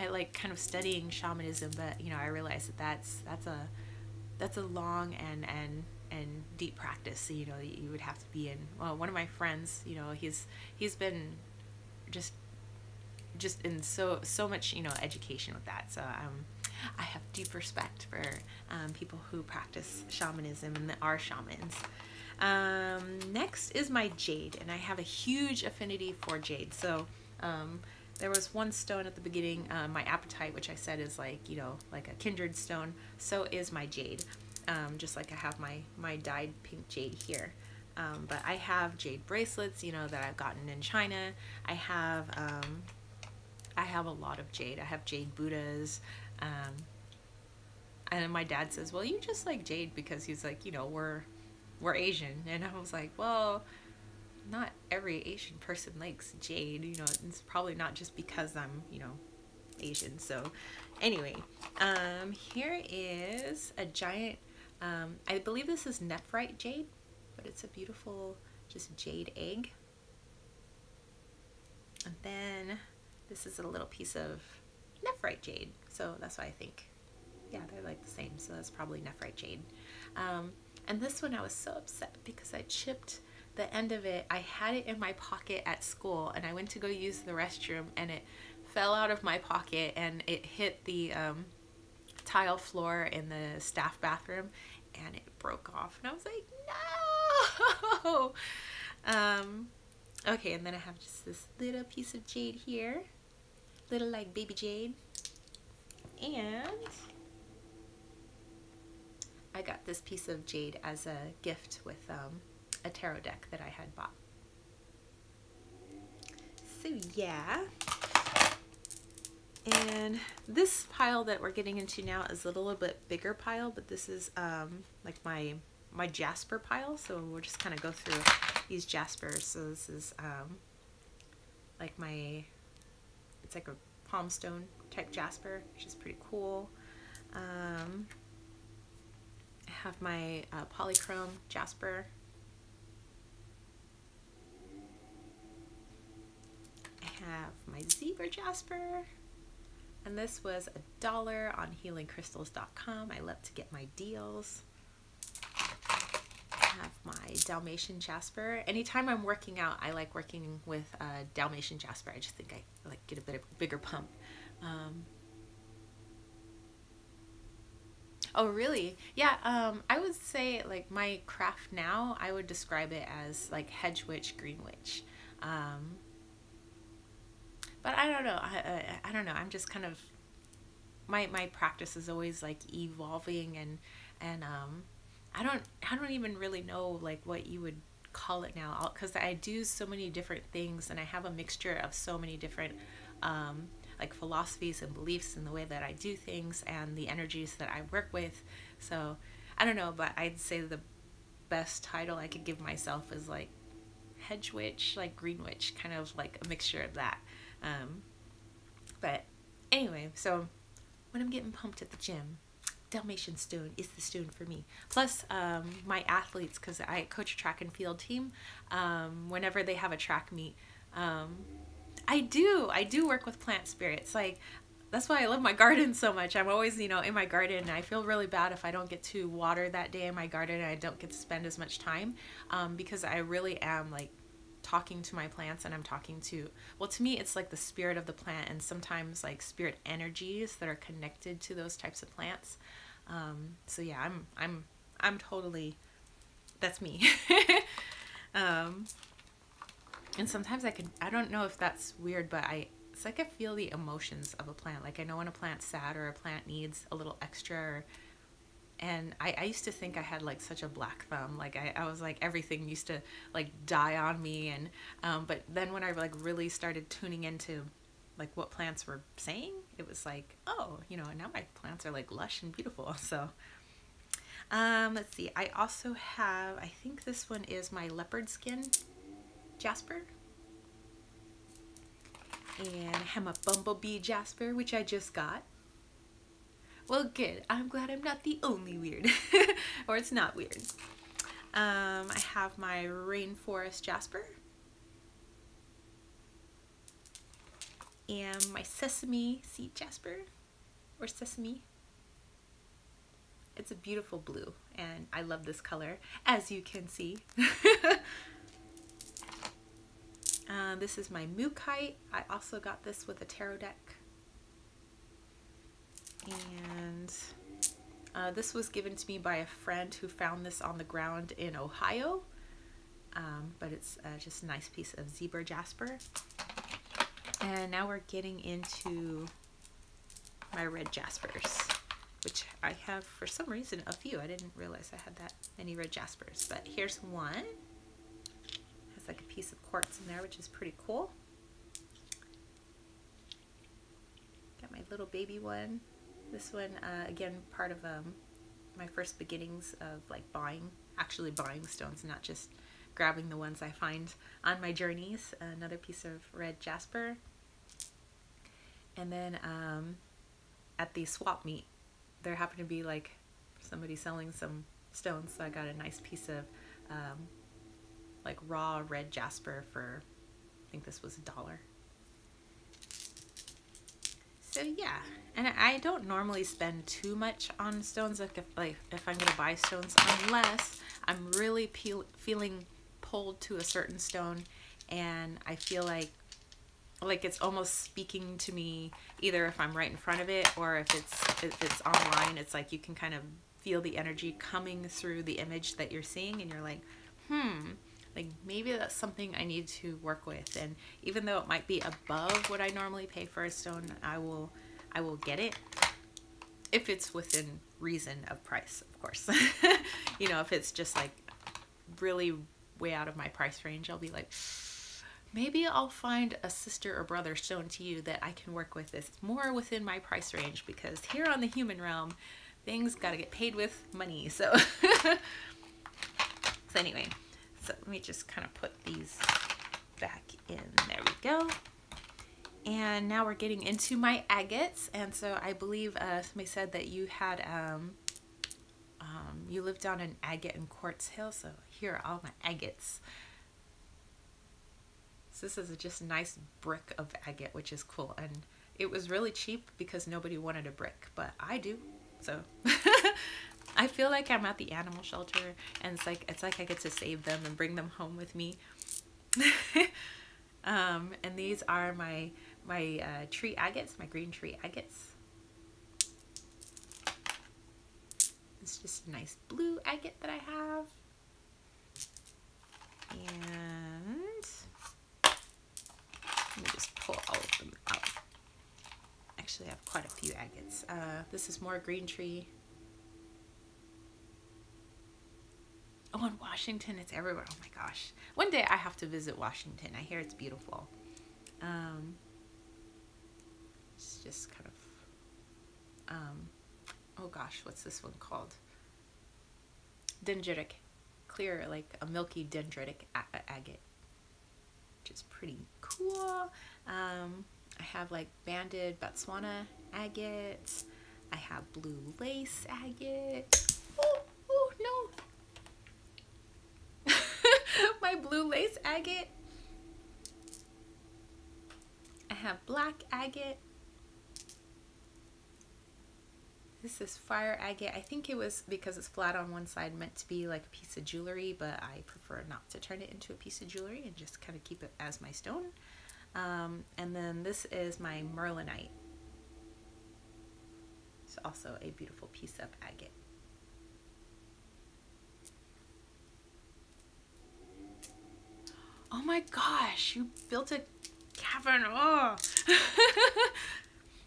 [SPEAKER 1] like kind of studying shamanism, but you know, I realized that that's a long and deep practice. You know, you would have to be in, well, one of my friends, you know, he's been just in so much, you know, education with that. So I have deep respect for people who practice shamanism and that are shamans. Next is my jade, and I have a huge affinity for jade. So there was one stone at the beginning, my apatite, which I said is like, you know, like a kindred stone. So is my jade, just like I have my dyed pink jade here. But I have jade bracelets, you know, that I've gotten in China. I have a lot of jade. I have jade Buddhas. And my dad says, well, you just like jade because he's like, you know, we're Asian. And I was like, well, not every Asian person likes jade, you know, it's probably not just because I'm, you know, Asian. So anyway, here is a giant, I believe this is nephrite jade, but it's a beautiful just jade egg. And then this is a little piece of nephrite jade, so that's why I think, yeah, they're like the same, so that's probably nephrite jade. And this one I was so upset because I chipped the end of it. I had it in my pocket at school, and I went to go use the restroom, and it fell out of my pocket, and it hit the tile floor in the staff bathroom, and it broke off, and I was like, no! Okay, and then I have just this little piece of jade here, little like baby jade, and I got this piece of jade as a gift with a tarot deck that I had bought. So yeah, and this pile that we're getting into now is a little bit bigger pile, but this is like my jasper pile, so we'll just kind of go through these jaspers. So this is like it's like a palm stone type jasper, which is pretty cool. I have my polychrome jasper. I have my zebra jasper, and this was $1 on healingcrystals.com. I love to get my deals. I have my Dalmatian jasper. Anytime I'm working out, I like working with Dalmatian jasper. I just think I like get a bit of bigger pump. Oh really? Yeah, I would say like my craft now, I would describe it as like hedge witch, green witch. But I don't know. I don't know. I'm just kind of, my practice is always like evolving, and I don't even really know like what you would call it now, because I do so many different things, and I have a mixture of so many different like philosophies and beliefs in the way that I do things and the energies that I work with. So I don't know, but I'd say the best title I could give myself is like hedge witch, like green witch, kind of like a mixture of that. But anyway, so when I'm getting pumped at the gym, Dalmatian stone is the stone for me. Plus, my athletes, because I coach a track and field team, whenever they have a track meet, I do work with plant spirits. Like, that's why I love my garden so much. I'm always, in my garden, and I feel really bad if I don't get to water that day in my garden and I don't get to spend as much time, because I really am like talking to my plants, and I'm talking to, well, to me, it's like the spirit of the plant, and sometimes like spirit energies that are connected to those types of plants. So yeah, I'm totally, that's me. And sometimes I don't know if that's weird, but it's like I feel the emotions of a plant. Like I know when a plant's sad or a plant needs a little extra, and I used to think I had like such a black thumb. Like I was like, everything used to like die on me. And but then when I like really started tuning into like what plants were saying, it was like, oh, now my plants are like lush and beautiful. So let's see, I also have, I think this one is my leopard skin jasper, and I have my bumblebee jasper, which I just got. Well, good. I'm glad I'm not the only weird. Or it's not weird. I have my rainforest jasper. And my sesame seed jasper. Or sesame. It's a beautiful blue. And I love this color, as you can see. This is my mookaite. I also got this with a tarot deck. And this was given to me by a friend who found this on the ground in Ohio. But it's just a nice piece of zebra jasper. And now we're getting into my red jaspers, which I have for some reason a few. I didn't realize I had that many red jaspers, but here's one. Has like a piece of quartz in there, which is pretty cool. Got my little baby one. This one, again, part of my first beginnings of like actually buying stones, not just grabbing the ones I find on my journeys. Another piece of red jasper. And then at the swap meet, there happened to be like somebody selling some stones, so I got a nice piece of like raw red jasper for, I think this was $1. So yeah, and I don't normally spend too much on stones, like if I'm gonna buy stones, unless I'm really feeling pulled to a certain stone, and I feel like it's almost speaking to me, either if I'm right in front of it or if it's online. It's like you can kind of feel the energy coming through the image that you're seeing, and you're like, like maybe that's something I need to work with. And even though it might be above what I normally pay for a stone, I will get it if it's within reason of price, of course. If it's just like really way out of my price range, I'll be like, maybe I'll find a sister or brother stone to you that I can work with. This more within my price range, because here on the human realm, things got to get paid with money. So anyway, so let me just kind of put these back in. There we go. And now we're getting into my agates. And so I believe somebody said that you had you lived on an agate and quartz hill. So here are all my agates. So this is just a nice brick of agate, which is cool. And it was really cheap because nobody wanted a brick, but I do. So I feel like I'm at the animal shelter, and it's like I get to save them and bring them home with me. And these are my tree agates, my green tree agates. It's just a nice blue agate that I have. And let me just pull all of them out. Actually, I have quite a few agates. This is more green tree. Oh, in Washington, it's everywhere. Oh my gosh. One day I have to visit Washington. I hear it's beautiful. It's just kind of, oh gosh, what's this one called? Dendritic. Clear, like a milky dendritic agate, which is pretty cool. I have like banded Botswana agates. I have blue lace agate. Oh no. My blue lace agate. I have black agate. This is fire agate. I think it was because it's flat on one side meant to be like a piece of jewelry, but I prefer not to turn it into a piece of jewelry and just kind of keep it as my stone. And then this is my merlinite. It's also a beautiful piece of agate. Oh my gosh, you built a cavern. Oh.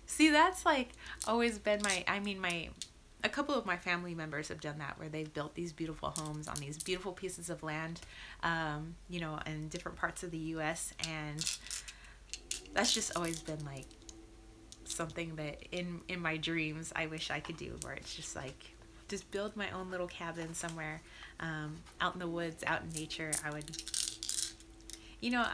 [SPEAKER 1] See, that's like always been a couple of my family members have done that, where they've built these beautiful homes on these beautiful pieces of land, you know, in different parts of the US, and that's just always been like something that in my dreams I wish I could do, where it's just like, just build my own little cabin somewhere, out in the woods, out in nature. I would, you know,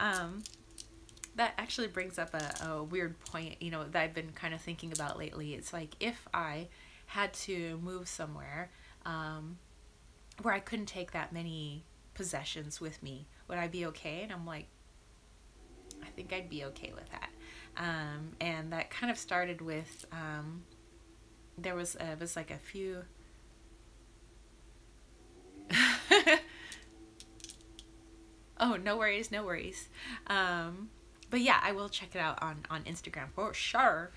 [SPEAKER 1] that actually brings up a weird point, you know, that I've been kind of thinking about lately. It's like, if I had to move somewhere where I couldn't take that many possessions with me, would I be okay? And I'm like, I think I'd be okay with that. And that kind of started with, it was like a few, oh, no worries, no worries. But yeah, I will check it out on Instagram for sure.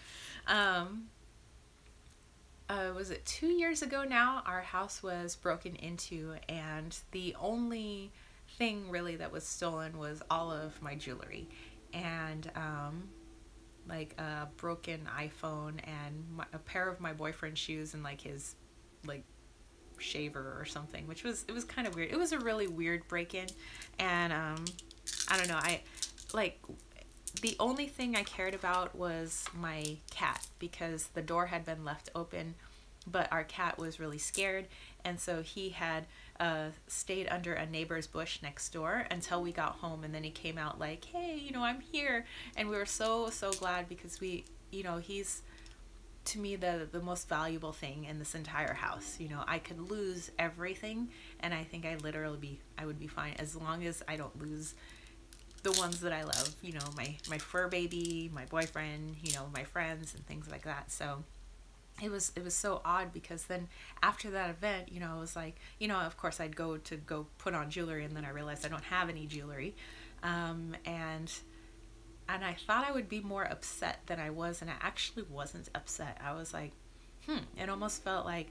[SPEAKER 1] Was it 2 years ago now? Our house was broken into, and the only thing really that was stolen was all of my jewelry, and like a broken iPhone and a pair of my boyfriend's shoes and like his like shaver or something, which was, it was kind of weird. It was a really weird break-in, and I don't know, I like, the only thing I cared about was my cat, because the door had been left open, but our cat was really scared, and so he had stayed under a neighbor's bush next door until we got home, and then he came out like, hey, you know, I'm here, and we were so glad, because we, you know, he's to me the most valuable thing in this entire house. You know, I could lose everything, and I think I would be fine as long as I don't lose the ones that I love, you know, my fur baby, my boyfriend, you know, my friends and things like that. So it was so odd, because then after that event, you know, I was like, you know, of course I'd go put on jewelry, and then I realized I don't have any jewelry, and I thought I would be more upset than I was, and I actually wasn't upset. I was like, it almost felt like,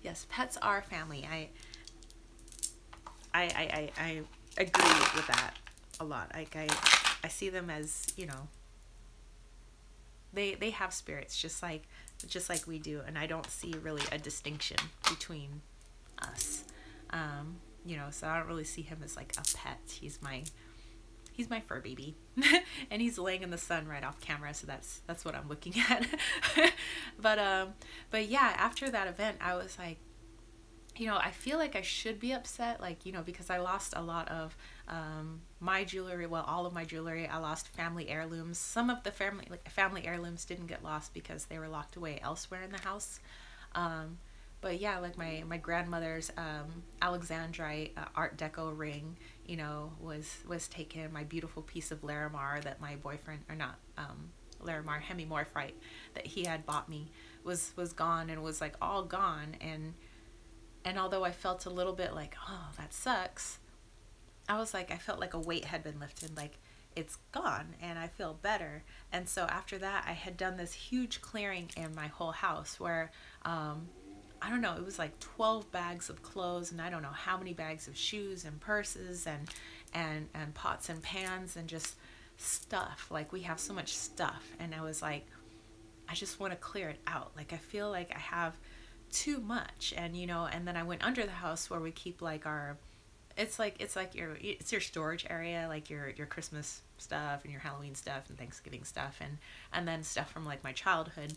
[SPEAKER 1] yes, pets are family. I agree with that a lot. Like I see them as, you know, they have spirits just like we do, and I don't see really a distinction between us. You know, so I don't really see him as like a pet. He's my fur baby. And he's laying in the sun right off camera, so that's what I'm looking at. But yeah, after that event, I was like, you know, I feel like I should be upset, like, you know, because I lost a lot of my jewelry, well, all of my jewelry. I lost family heirlooms. Some of the family heirlooms didn't get lost because they were locked away elsewhere in the house. But yeah, like my grandmother's Alexandrite Art Deco ring, you know, was taken. My beautiful piece of Larimar that my boyfriend, or not Larimar, hemimorphrite that he had bought me was gone, and was like all gone. And although I felt a little bit like, oh, that sucks, I was like, I felt like a weight had been lifted, like it's gone, and I feel better. And so after that, I had done this huge clearing in my whole house where, I don't know, it was like 12 bags of clothes, and I don't know how many bags of shoes and purses and pots and pans and just stuff. Like, we have so much stuff, and I was like, I just want to clear it out. Like, I feel like I have too much. And you know, and then I went under the house where we keep like our, it's your storage area, like your Christmas stuff and your Halloween stuff and Thanksgiving stuff, and then stuff from like my childhood.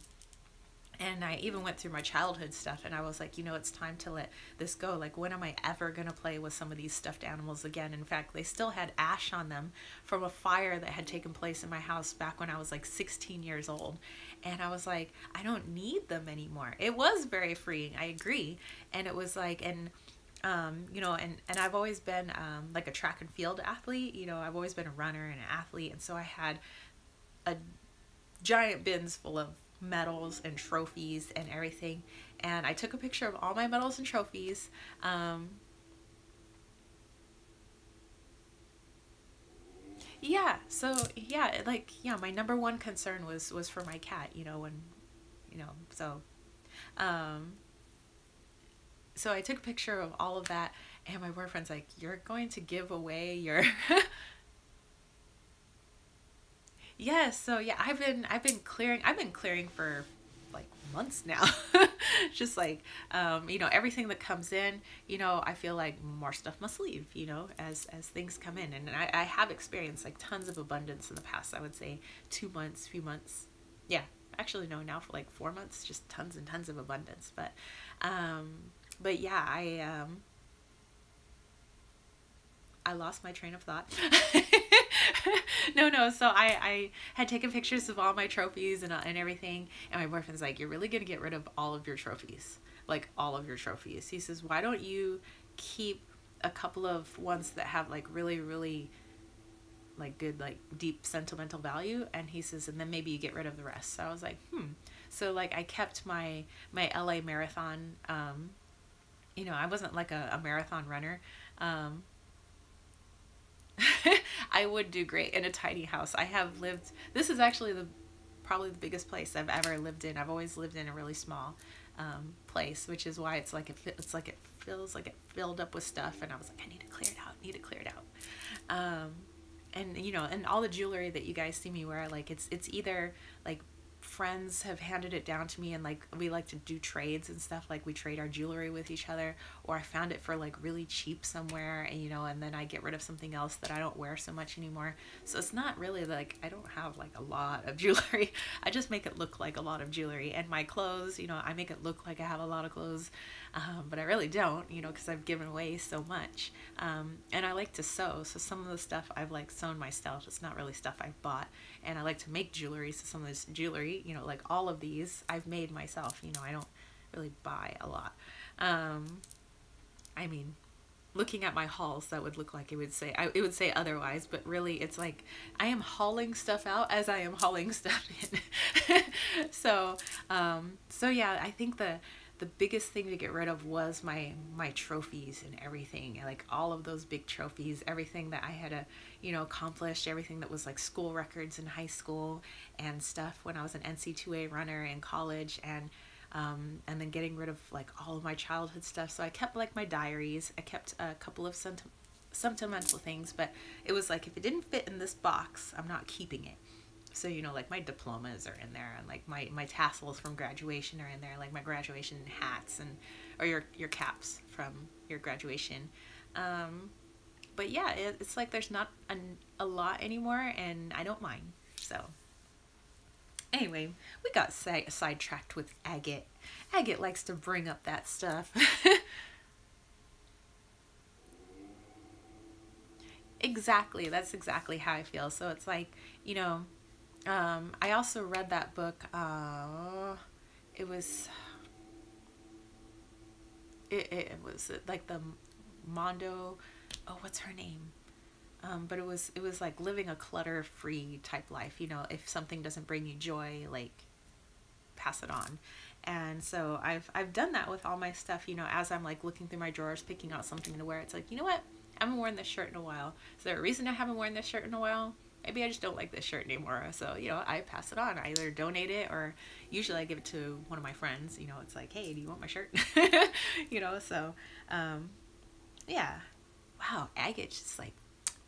[SPEAKER 1] And I even went through my childhood stuff, and I was like, you know, it's time to let this go. Like, when am I ever going to play with some of these stuffed animals again? In fact, they still had ash on them from a fire that had taken place in my house back when I was like 16 years old. And I was like, I don't need them anymore. It was very freeing, I agree. And it was like, and you know, and I've always been like a track and field athlete. You know, I've always been a runner and an athlete. And so I had a giant bins full of medals and trophies and everything, and I took a picture of all my medals and trophies. Yeah, so yeah, like, yeah, my number one concern was for my cat, you know, and you know, um so I took a picture of all of that, and my boyfriend's like, you're going to give away your Yes, so yeah, I've been clearing for like months now. Just like you know, everything that comes in, you know, I feel like more stuff must leave, you know, as things come in. And I have experienced like tons of abundance in the past, I would say 2 months, few months. Yeah, actually no, now for like 4 months, just tons and tons of abundance. Um but yeah, I lost my train of thought. No, so I had taken pictures of all my trophies and everything, and my boyfriend's like, you're really gonna get rid of all of your trophies, like all of your trophies. He says, why don't you keep a couple of ones that have like really, really like good, like deep sentimental value? And he says, and then maybe you get rid of the rest. So I was like, so like I kept my LA marathon. You know, I wasn't like a marathon runner. um I would do great in a tiny house. I have lived, this is actually probably the biggest place I've ever lived in. I've always lived in a really small place, which is why it's like it's like it feels like it filled up with stuff, and I was like, I need to clear it out, need to clear it out. And you know, and all the jewelry that you guys see me wear, like it's either like friends have handed it down to me, and like we like to do trades and stuff, like we trade our jewelry with each other, or I found it for like really cheap somewhere, and you know, and then I get rid of something else that I don't wear so much anymore. So it's not really like I don't have like a lot of jewelry. I just make it look like a lot of jewelry. And my clothes, you know, I make it look like I have a lot of clothes, but I really don't, you know, because I've given away so much. And I like to sew, so some of the stuff I've like sewn myself. It's not really stuff I bought. And I like to make jewelry, so some of this jewelry, you know, like all of these I've made myself. You know, I don't really buy a lot. I mean, looking at my hauls, that would look like it would say otherwise, but really it's like I am hauling stuff out as I am hauling stuff in. So so yeah, I think the biggest thing to get rid of was my trophies and everything, like all of those big trophies, everything that I had you know, accomplished, everything that was like school records in high school and stuff when I was an NC2A runner in college, and then getting rid of like all of my childhood stuff. So I kept like my diaries, I kept a couple of sentimental things, but it was like, if it didn't fit in this box, I'm not keeping it. So, you know, like my diplomas are in there, and like my tassels from graduation are in there, like my graduation hats, and or your caps from your graduation. But yeah, it's like there's not a lot anymore, and I don't mind. So anyway, we got sidetracked with agate. Agate likes to bring up that stuff. Exactly, that's exactly how I feel. So it's like, you know, I also read that book. It was it was like the Mondo. Oh, what's her name? But it was like living a clutter free type life. You know, if something doesn't bring you joy, like pass it on. And so I've done that with all my stuff. You know, as I'm like looking through my drawers, picking out something to wear, it's like, you know what? I haven't worn this shirt in a while. Is there a reason I haven't worn this shirt in a while? Maybe I just don't like this shirt anymore. So, you know, I pass it on. I either donate it, or usually I give it to one of my friends. You know, it's like, hey, do you want my shirt? You know, so, yeah. Wow, agate's just like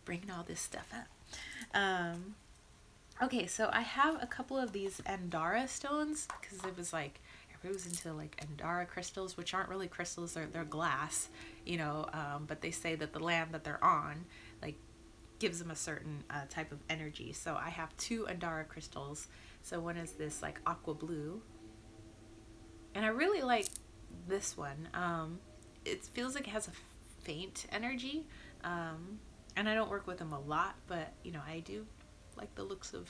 [SPEAKER 1] bringing all this stuff up. Okay, so I have a couple of these Andara stones, because it was like, everybody was into like Andara crystals, which aren't really crystals, they're glass, you know, but they say that the land that they're on, like, gives them a certain type of energy. So I have two Andara crystals. So one is this like aqua blue, And I really like this one. It feels like it has a faint energy. And I don't work with them a lot, but you know, I do like the looks of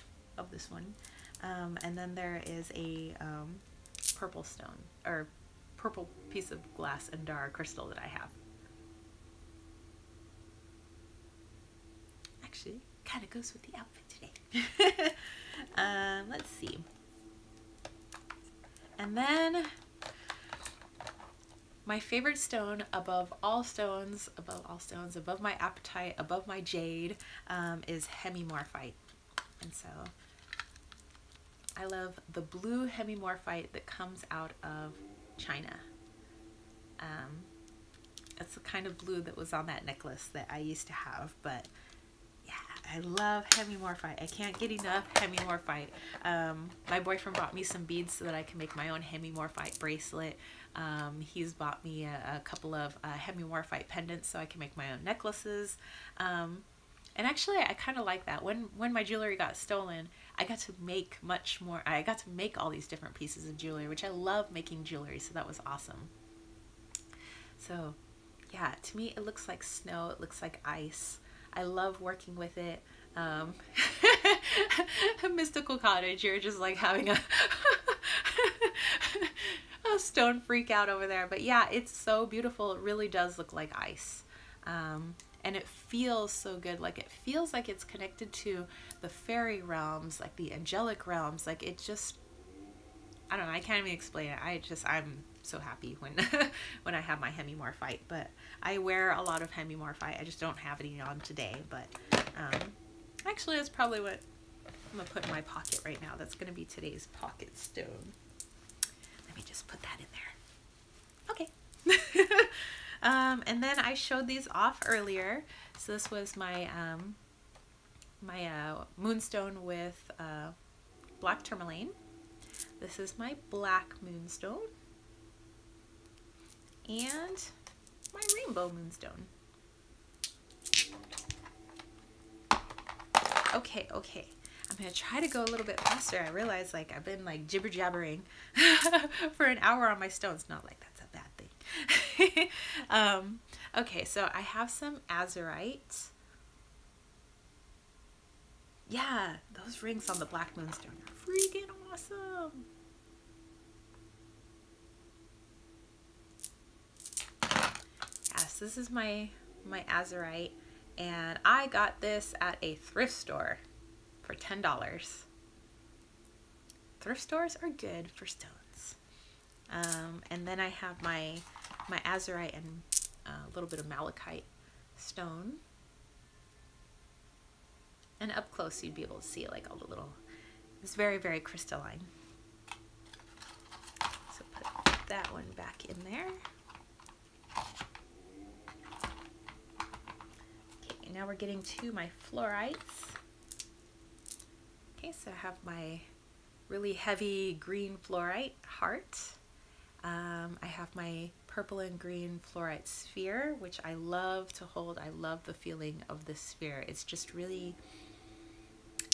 [SPEAKER 1] this one. And then there is a purple stone, or purple piece of glass Andara crystal that I have. Actually, kind of goes with the outfit today. Let's see. And then my favorite stone above all stones, above my apatite, above my jade, is hemimorphite. And so I love the blue hemimorphite that comes out of China. It's the kind of blue that was on that necklace that I used to have, but yeah, I love hemimorphite. I can't get enough hemimorphite. My boyfriend bought me some beads so that I can make my own hemimorphite bracelet. He's bought me a couple of hemimorphite pendants so I can make my own necklaces. And actually, I kind of like that. When my jewelry got stolen, I got to make much more. I got to make all these different pieces of jewelry, which I love making jewelry, so that was awesome. So yeah, to me it looks like snow, it looks like ice. I love working with it. Mystical Cottage, you're just like having a stone freak out over there. But yeah, it's so beautiful. It really does look like ice. And it feels so good. Like, it feels like it's connected to the fairy realms, like the angelic realms. Like, it just, I don't know, I can't even explain it. I'm so happy when when I have my hemimorphite. But I wear a lot of hemimorphite. I just don't have any on today. But actually, that's probably what I'm gonna put in my pocket right now. That's gonna be today's pocket stone. Let me just put that in there. Okay. And then I showed these off earlier. So this was my moonstone with black tourmaline. This is my black moonstone. And my rainbow moonstone. Okay. I'm gonna try to go a little bit faster. I realize, like, I've been like jibber jabbering for an hour on my stones. Not like that's a bad thing. Okay, so I have some azurite. Yeah, those rings on the black moonstone are freaking awesome. Yes, this is my azurite, and I got this at a thrift store for $10. Thrift stores are good for stones. And then I have my azurite and a little bit of malachite stone. And up close you'd be able to see like all the little, it's very, very crystalline. So put that one back in there. Okay, now we're getting to my fluorites. Okay, so I have my really heavy green fluorite heart. I have my purple and green fluorite sphere, which I love to hold. I love the feeling of this sphere. It's just really,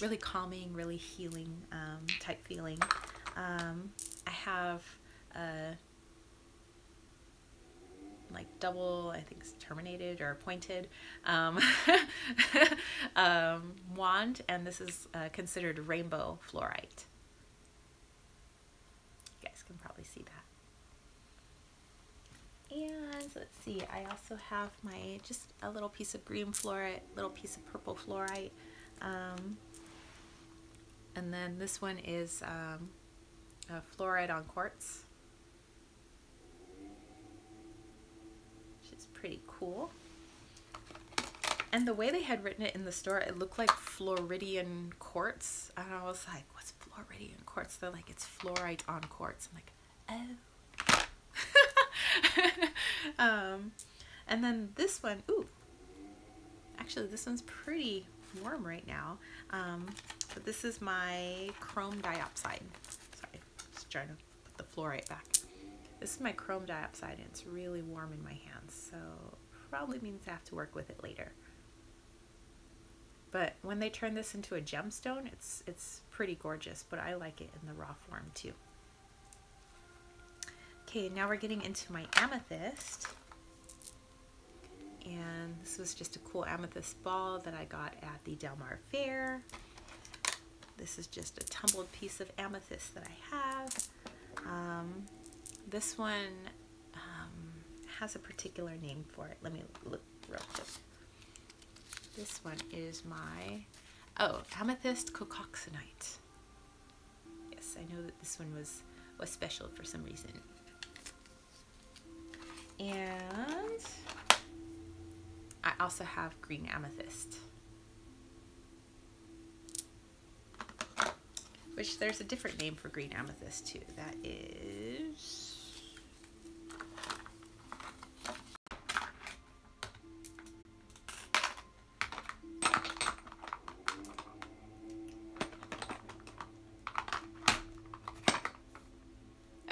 [SPEAKER 1] really calming, really healing type feeling. I have like double, I think it's terminated or pointed wand, and this is considered rainbow fluorite. You guys can probably see that. And let's see, I also have my, just a little piece of green fluorite, little piece of purple fluorite. And then this one is a fluorite on quartz, which is pretty cool. And the way they had written it in the store, it looked like Floridian quartz. And I was like, what's Floridian quartz? They're like, it's fluorite on quartz. I'm like, oh. And then this one, ooh, actually this one's pretty warm right now. But this is my chrome diopside. Sorry, just trying to put the fluorite back. This is my chrome diopside, and it's really warm in my hands, so probably means I have to work with it later. But when they turn this into a gemstone, it's pretty gorgeous, but I like it in the raw form too. Okay, now we're getting into my amethyst. And this was just a cool amethyst ball that I got at the Del Mar Fair. This is just a tumbled piece of amethyst that I have. This one has a particular name for it. Let me look real quick. This one is my, amethyst cocoxanite. Yes, I know that this one was special for some reason. And I also have green amethyst, which there's a different name for green amethyst too. That is,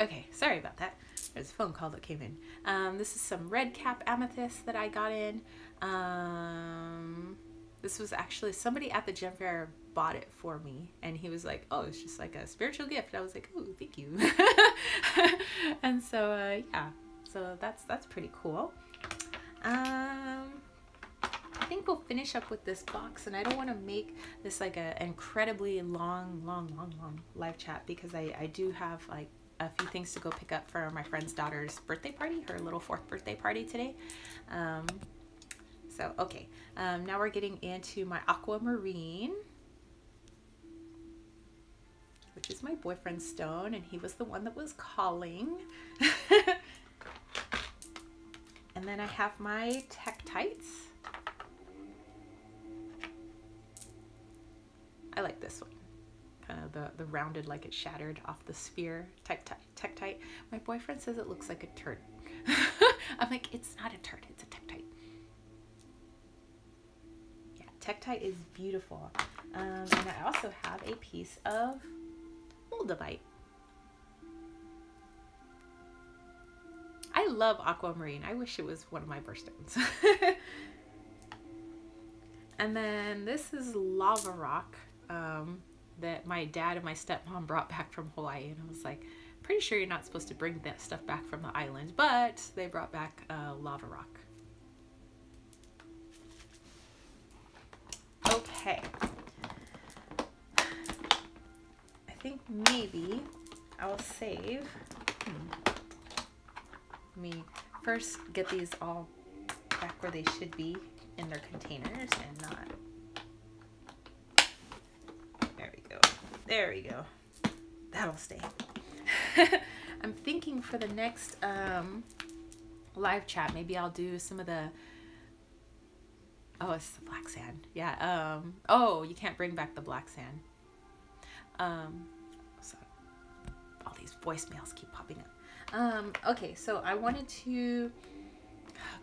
[SPEAKER 1] okay, sorry about that. There's a phone call that came in. This is some red cap amethyst that I got in. This was actually somebody at the gem fair bought it for me, and he was like, oh, it's just like a spiritual gift. I was like, oh, thank you. And so yeah, so that's pretty cool. I think we'll finish up with this box, and I don't want to make this like an incredibly long live chat, because I do have like a few things to go pick up for my friend's daughter's birthday party, her little 4th birthday party today. So okay, now we're getting into my aquamarine, which is my boyfriend's stone, and he was the one that was calling. And then I have my tektites. I like this one. Kind of the rounded, like it shattered off the sphere tektite. My boyfriend says it looks like a turd. I'm like, it's not a turd, it's a tektite. Yeah, tektite is beautiful. And I also have a piece of moldavite. I love aquamarine. I wish it was one of my birthstones. And then this is lava rock. That my dad and my stepmom brought back from Hawaii, and I was like, pretty sure you're not supposed to bring that stuff back from the island, but they brought back lava rock. Okay, I think maybe I'll save. Let me first get these all back where they should be in their containers and not. There we go. That'll stay. I'm thinking for the next live chat, maybe I'll do some of the, oh, it's the black sand. Yeah. Oh, you can't bring back the black sand. So all these voicemails keep popping up. Okay, so I wanted to,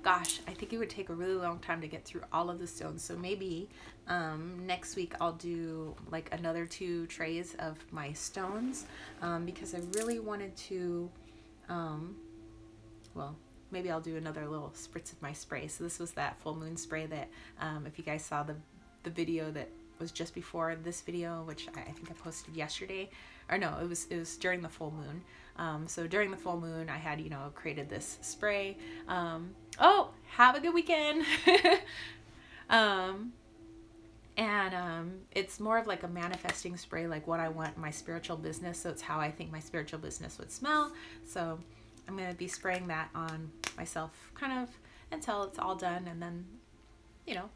[SPEAKER 1] gosh, I think it would take a really long time to get through all of the stones. So maybe next week I'll do like another 2 trays of my stones, because I really wanted to, well, maybe I'll do another little spritz of my spray. So this was that full moon spray that, if you guys saw the video that was just before this video, which I think I posted yesterday, or no, it was during the full moon. So during the full moon, I had, you know, created this spray. Oh, have a good weekend. It's more of like a manifesting spray, like what I want my spiritual business. So it's how I think my spiritual business would smell. So I'm going to be spraying that on myself kind of until it's all done. And then, you know,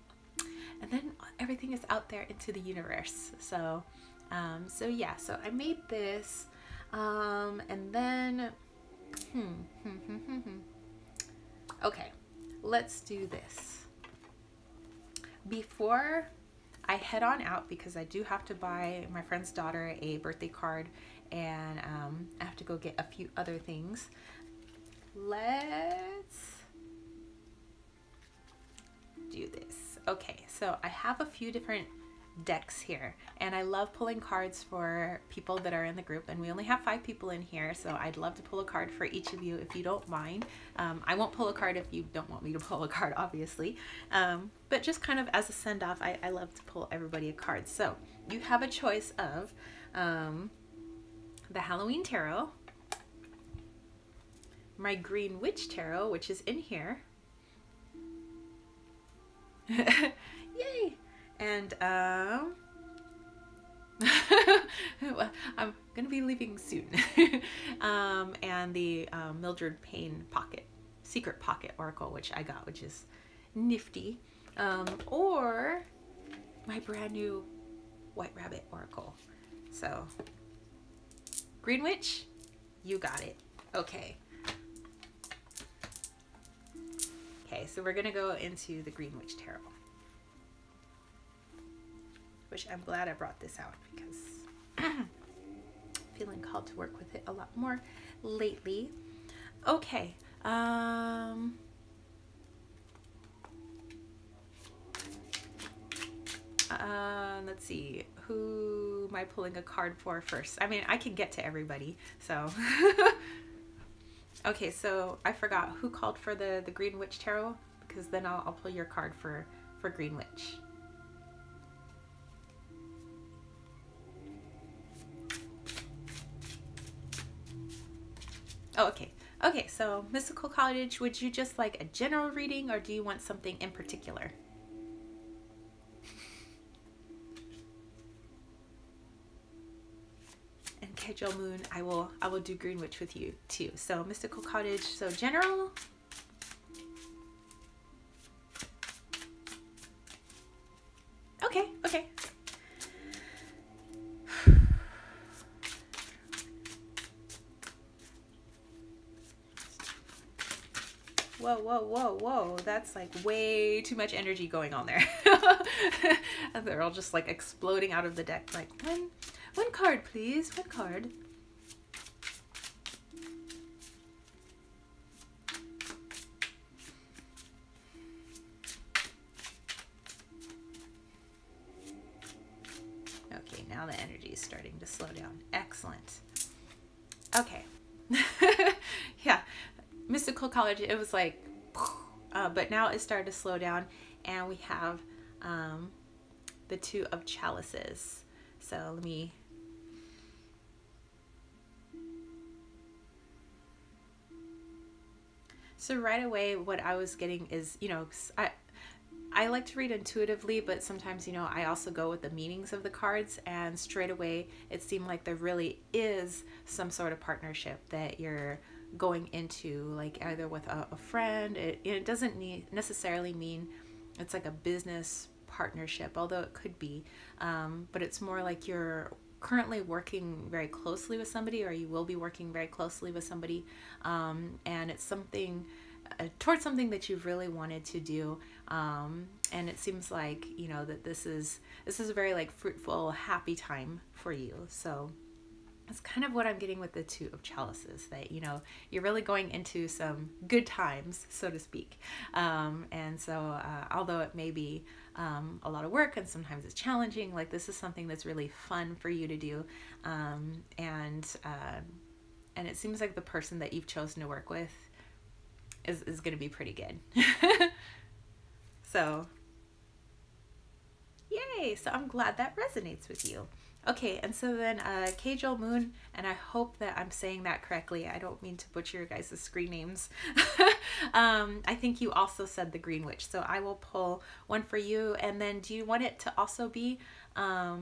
[SPEAKER 1] and then everything is out there into the universe. So, so yeah, so I made this, and then, okay, let's do this. Before I head on out, because I do have to buy my friend's daughter a birthday card, and I have to go get a few other things. Let's do this. Okay, so I have a few different decks here, and I love pulling cards for people that are in the group, and we only have 5 people in here, so I'd love to pull a card for each of you if you don't mind. I won't pull a card if you don't want me to pull a card, obviously, but just kind of as a send-off, I love to pull everybody a card. So you have a choice of the Halloween Tarot, my Green Witch Tarot, which is in here. Yay! And well, I'm gonna be leaving soon. And the Mildred Payne Secret Pocket Oracle, which I got, which is nifty. Or my brand new White Rabbit Oracle. So, Green Witch, you got it. Okay. Okay, so we're gonna go into the Green Witch Tarot. Which I'm glad I brought this out because I'm feeling called to work with it a lot more lately. Okay. Let's see. Who am I pulling a card for first? I mean, I can get to everybody, so. Okay, so I forgot who called for the Green Witch Tarot, because then I'll pull your card for Green Witch. Oh, okay. Okay, so Mystical Cottage, would you just like a general reading or do you want something in particular? And Kejel Moon, I will do Green Witch with you too. So Mystical Cottage, so general. Okay, okay. Whoa, whoa, whoa, whoa. That's like way too much energy going on there. And they're all just like exploding out of the deck. Like, one card, please. One card. Okay, now the energy is starting to slow down. Excellent. Okay. Yeah. Mystical College, it was like, but now it started to slow down, and we have the Two of Chalices. So let me. So right away, what I was getting is, you know, I like to read intuitively, but sometimes, you know, I also go with the meanings of the cards, and straight away, it seemed like there really is some sort of partnership that you're going into, like either with a friend. It doesn't necessarily mean it's like a business partnership, although it could be, but it's more like you're currently working very closely with somebody, or you will be working very closely with somebody, and it's something towards something that you've really wanted to do, and it seems like, you know, that this is a very like fruitful, happy time for you. So that's kind of what I'm getting with the Two of Chalices, that, you know, you're really going into some good times, so to speak. And so although it may be a lot of work and sometimes it's challenging, like this is something that's really fun for you to do. And it seems like the person that you've chosen to work with is going to be pretty good. So, yay! So I'm glad that resonates with you. Okay, and so then Kejel Moon, and I hope that I'm saying that correctly. I don't mean to butcher your guys' screen names. I think you also said the Green Witch, so I will pull one for you. And then do you want it to also be a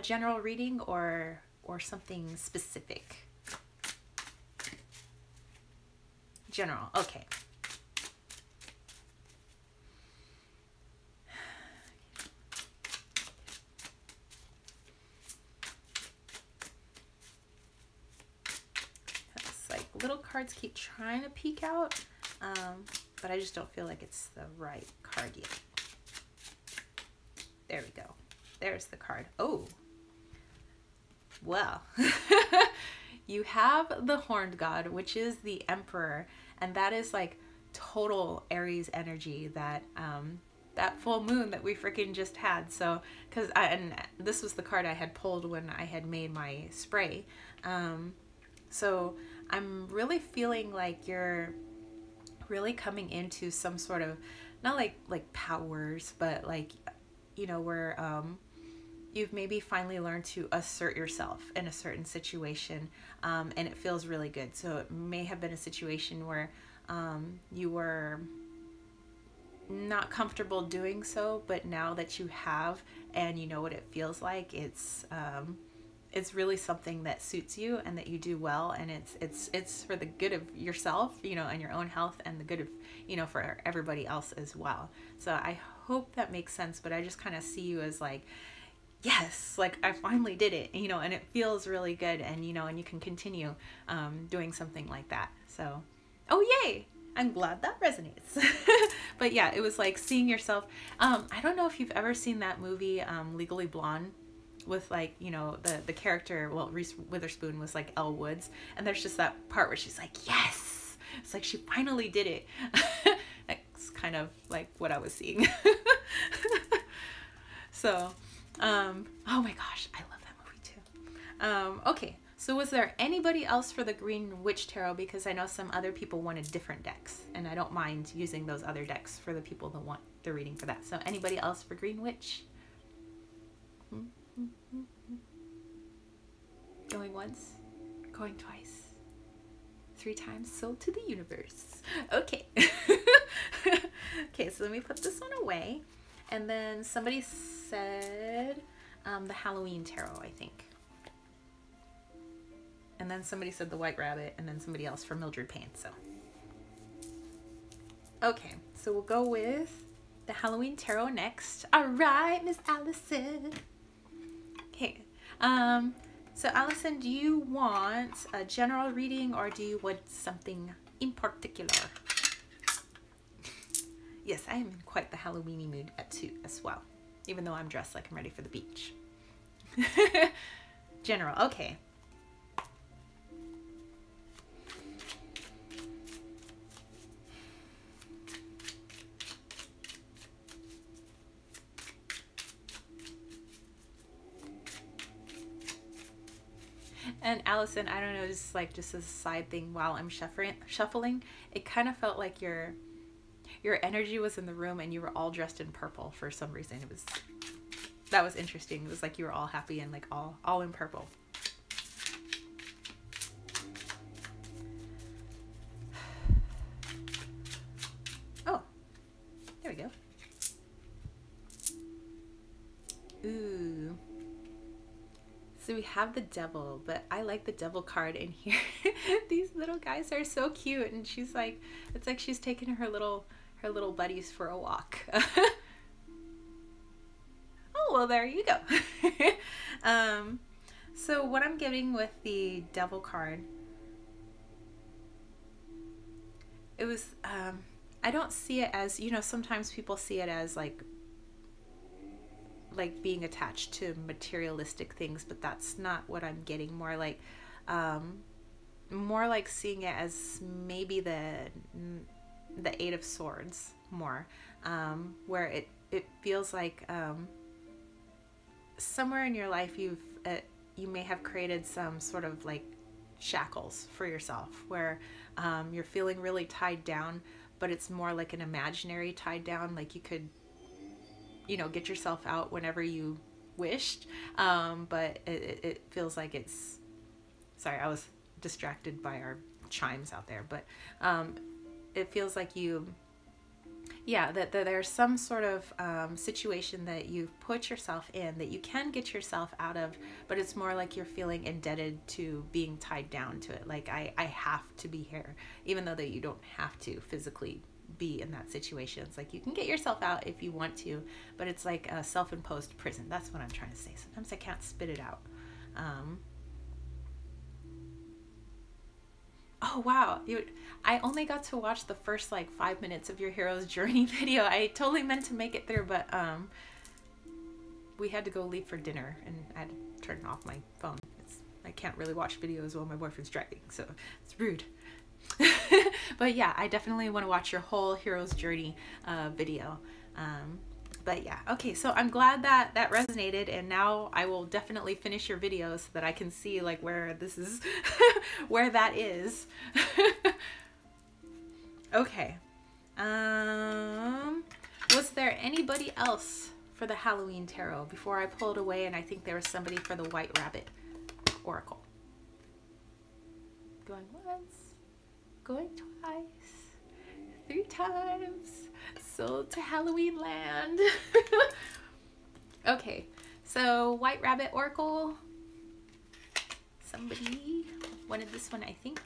[SPEAKER 1] general reading or something specific? General, okay. Little cards keep trying to peek out, but I just don't feel like it's the right card yet. There we go. There's the card. Oh, well, you have the Horned God, which is the Emperor, and that is like total Aries energy, that that full moon that we freaking just had. So, and this was the card I had pulled when I had made my spray. So I'm really feeling like you're really coming into some sort of, not like powers, but like, you know, where you've maybe finally learned to assert yourself in a certain situation, and it feels really good. So it may have been a situation where you were not comfortable doing so, but now that you have and you know what it feels like, it's really something that suits you and that you do well, and it's for the good of yourself, you know, and your own health, and the good of, you know, for everybody else as well. So I hope that makes sense, but I just kind of see you as like, yes, like I finally did it, you know, and it feels really good, and you know, and you can continue doing something like that. So, oh yay, I'm glad that resonates. But yeah, it was like seeing yourself. I don't know if you've ever seen that movie Legally Blonde, with like, you know, the character, well, Reese Witherspoon was like Elle Woods, and there's just that part where she's like, yes, it's like she finally did it. That's kind of like what I was seeing. So oh my gosh, I love that movie too. Okay, so was there anybody else for the Green Witch Tarot? Because I know some other people wanted different decks, and I don't mind using those other decks for the people that want the reading for that. So anybody else for Green Witch? Going once, going twice, 3 times, sold to the universe. Okay. Okay, so let me put this one away. And then somebody said the Halloween Tarot, I think. And then somebody said the White Rabbit, and then somebody else for Mildred Payne. So, okay, so we'll go with the Halloween Tarot next. All right, Miss Allison. Okay, so Allison, do you want a general reading, or do you want something in particular? Yes, I am in quite the Halloweeny mood too, as well, even though I'm dressed like I'm ready for the beach. General, okay. And Allison, I don't know, just as a side thing, while I'm shuffling, it kind of felt like your energy was in the room and you were all dressed in purple for some reason. That was interesting. It was like you were all happy and like all in purple. Oh, there we go. Ooh. So we have the Devil, but I like the Devil card in here. These little guys are so cute, and she's like, it's like she's taking her little buddies for a walk. Oh, well, there you go. So what I'm getting with the Devil card, it was, I don't see it as, you know, sometimes people see it as like being attached to materialistic things, but that's not what I'm getting. More like seeing it as maybe the 8 of Swords more, where it feels like somewhere in your life you may have created some sort of like shackles for yourself, where you're feeling really tied down, but it's more like an imaginary tied down, like you could, you know, get yourself out whenever you wished, but it feels like it's, sorry, I was distracted by our chimes out there, but it feels like you, yeah, that there's some sort of situation that you've put yourself in that you can get yourself out of, but it's more like you're feeling indebted to being tied down to it. Like I have to be here, even though that you don't have to physically be in that situation. It's like you can get yourself out if you want to, but it's like a self-imposed prison. That's what I'm trying to say. Sometimes I can't spit it out. Oh wow, I only got to watch the first like 5 minutes of your hero's journey video. I totally meant to make it through, but we had to leave for dinner, and I had to turn off my phone. I can't really watch videos while my boyfriend's driving, so it's rude. But yeah, I definitely want to watch your whole hero's journey video. But yeah, okay, so I'm glad that resonated, and now I will definitely finish your video so that I can see like where this is, where that is. Okay. Was there anybody else for the Halloween tarot before I pulled away, and I think there was somebody for the White Rabbit Oracle. Going once, going twice, 3 times, sold to Halloween land. Okay, so White Rabbit Oracle. Somebody wanted this one, I think.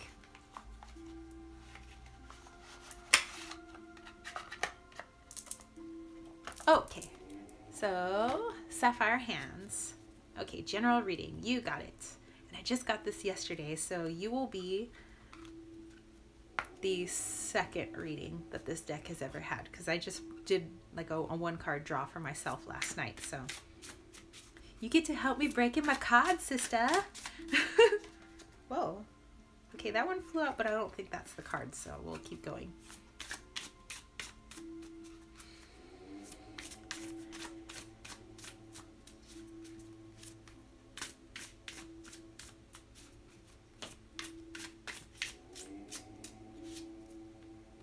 [SPEAKER 1] Okay, so Sapphire Hands. Okay, general reading, you got it. And I just got this yesterday, so you will be the second reading that this deck has ever had, because I just did like a 1-card draw for myself last night, so you get to help me break in my cards, sister. Whoa. Okay, that one flew out, but I don't think that's the card, so we'll keep going.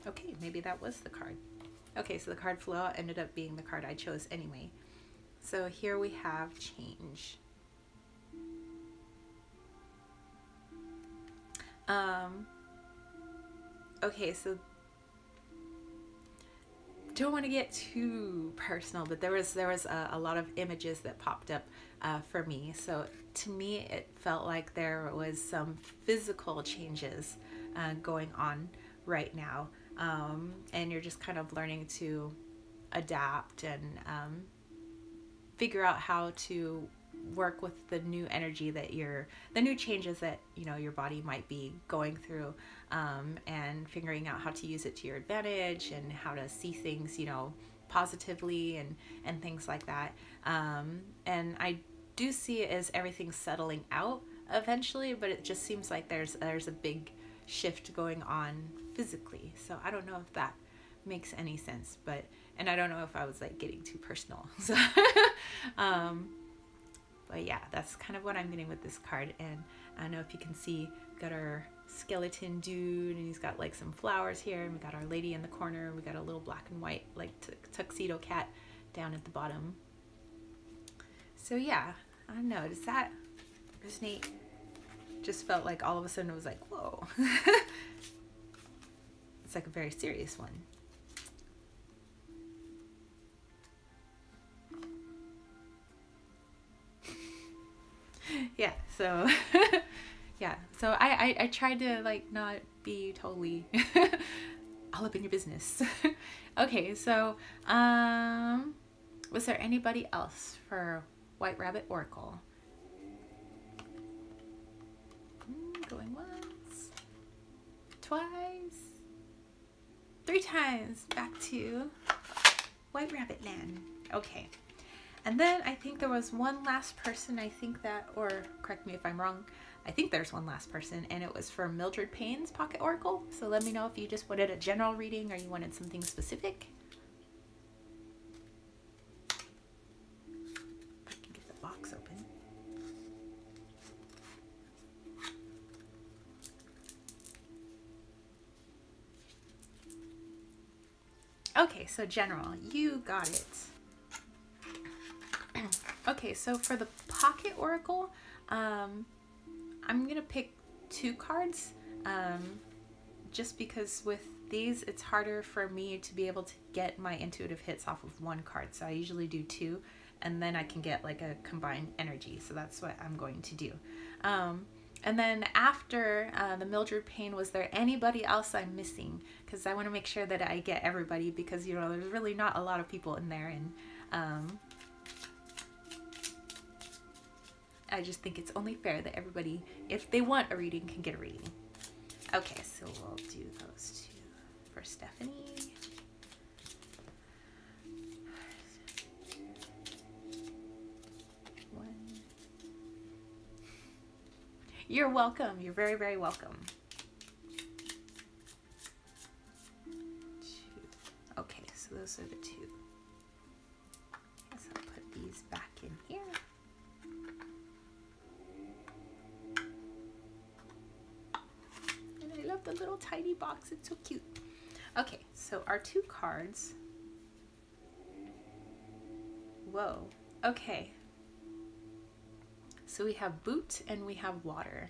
[SPEAKER 1] Okay, maybe that was the card. Okay, so the card flew out, ended up being the card I chose anyway. So here we have change. Okay, so don't want to get too personal, but there was a lot of images that popped up for me. So to me, it felt like there was some physical changes going on right now, and you're just kind of learning to adapt and figure out how to work with the new energy that the new changes that your body might be going through, and figuring out how to use it to your advantage and how to see things positively and things like that. And I do see it as everything settling out eventually, but it just seems like there's a big shift going on physically. So I don't know if that makes any sense, and I don't know if I was like getting too personal. So but yeah, that's kind of what I'm getting with this card. And I don't know if you can see, we got our skeleton dude, and he's got like some flowers here, and we got our lady in the corner, we got a little black and white like tuxedo cat down at the bottom. So yeah, I don't know, does that resonate? Just felt like all of a sudden it was like, whoa. It's like a very serious one. Yeah, so yeah, so I tried to like not be totally all up in your business. Okay, so was there anybody else for White Rabbit Oracle? Going once, twice, 3 times, back to White Rabbit Land. Okay. And then I think there was one last person, or correct me if I'm wrong, I think there's one last person, and it was for Mildred Payne's Pocket Oracle. So let me know if you just wanted a general reading or you wanted something specific. I can get the box open. Okay, so general, you got it. Okay, so for the Pocket Oracle, I'm gonna pick 2 cards, just because with these it's harder for me to be able to get my intuitive hits off of 1 card. So I usually do 2, and then I can get like a combined energy. So that's what I'm going to do. And then after the Mildred Payne, was there anybody else I'm missing? Because I want to make sure that I get everybody, because there's really not a lot of people in there, and I just think it's only fair that everybody, if they want a reading, can get a reading. Okay, so we'll do those 2 for Stephanie. You're welcome. You're very, very welcome. 2. Okay, so those are the 2. Guess I'll put these back in here. And I love the little tiny box. It's so cute. Okay, so our 2 cards Whoa. Okay. So we have boot and we have water.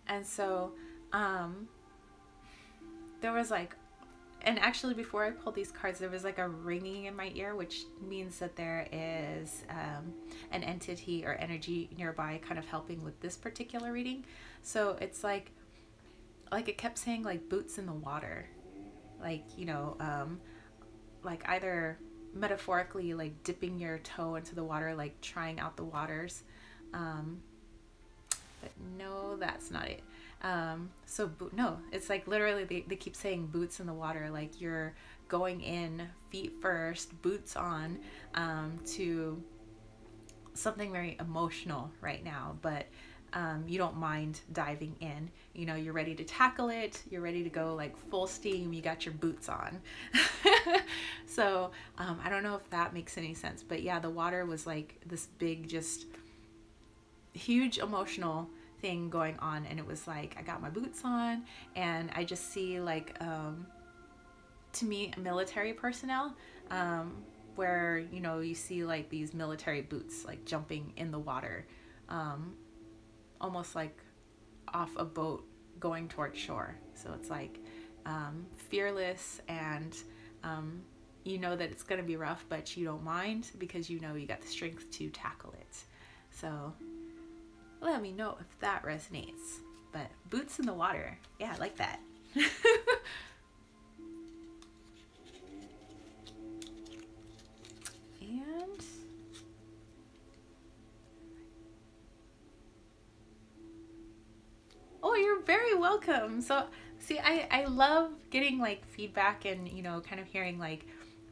[SPEAKER 1] And so there was like, and actually before I pulled these cards, there was like a ringing in my ear, which means that there is an entity or energy nearby kind of helping with this particular reading. So it's like it kept saying like boots in the water, like, you know, like either metaphorically like dipping your toe into the water, like trying out the waters. But no, that's not it. So no, it's like literally they keep saying boots in the water, like you're going in feet first, boots on, to something very emotional right now, but you don't mind diving in. You know, you're ready to tackle it, you're ready to go like full steam, you got your boots on. So I don't know if that makes any sense, but yeah, the water was like this big, just huge emotional thing going on, and it was like I got my boots on, and I just see like to me military personnel, where, you know, you see like these military boots like jumping in the water, almost like off a boat going towards shore. So it's like fearless, and you know that it's gonna be rough, but you don't mind because you know you got the strength to tackle it. So let me know if that resonates. But boots in the water, yeah, I like that. And oh, you're very welcome. So see, I love getting like feedback and, you know, kind of hearing like,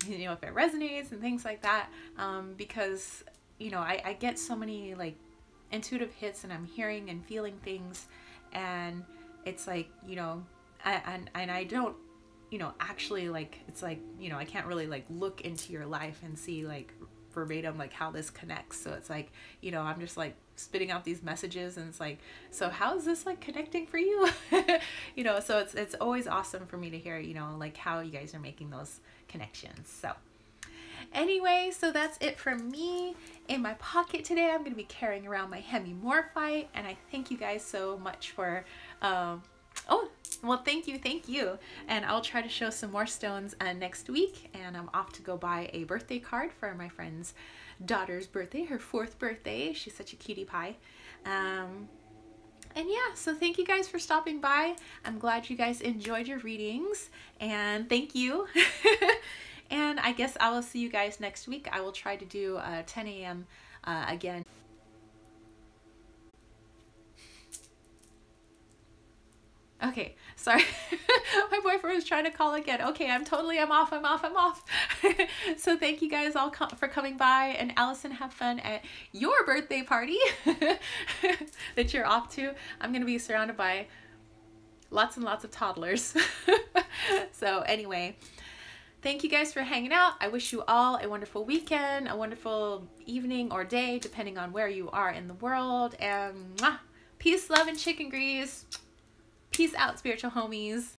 [SPEAKER 1] you know, if it resonates and things like that, because, you know, I get so many like intuitive hits, and I'm hearing and feeling things, and it's like, you know, and I don't, you know, actually, like, it's like, you know, I can't really like look into your life and see like verbatim like how this connects. So it's like, you know, I'm just like spitting out these messages, and it's like, so how is this like connecting for you? You know, so it's always awesome for me to hear, you know, like how you guys are making those connections. So anyway, so that's it from me. In my pocket today, I'm going to be carrying around my Hemimorphite, and I thank you guys so much for, oh, well, thank you. And I'll try to show some more stones next week, and I'm off to go buy a birthday card for my friend's daughter's birthday, her 4th birthday. She's such a cutie pie. And yeah, so thank you guys for stopping by. I'm glad you guys enjoyed your readings, and thank you. And I guess I will see you guys next week. I will try to do 10 a.m. Again. Okay, sorry. My boyfriend was trying to call again. Okay, I'm off. So thank you guys all for coming by, and Allison, have fun at your birthday party that you're off to. I'm gonna be surrounded by lots and lots of toddlers. So anyway, thank you guys for hanging out. I wish you all a wonderful weekend, a wonderful evening or day, depending on where you are in the world. And peace, love, and chicken grease. Peace out, spiritual homies.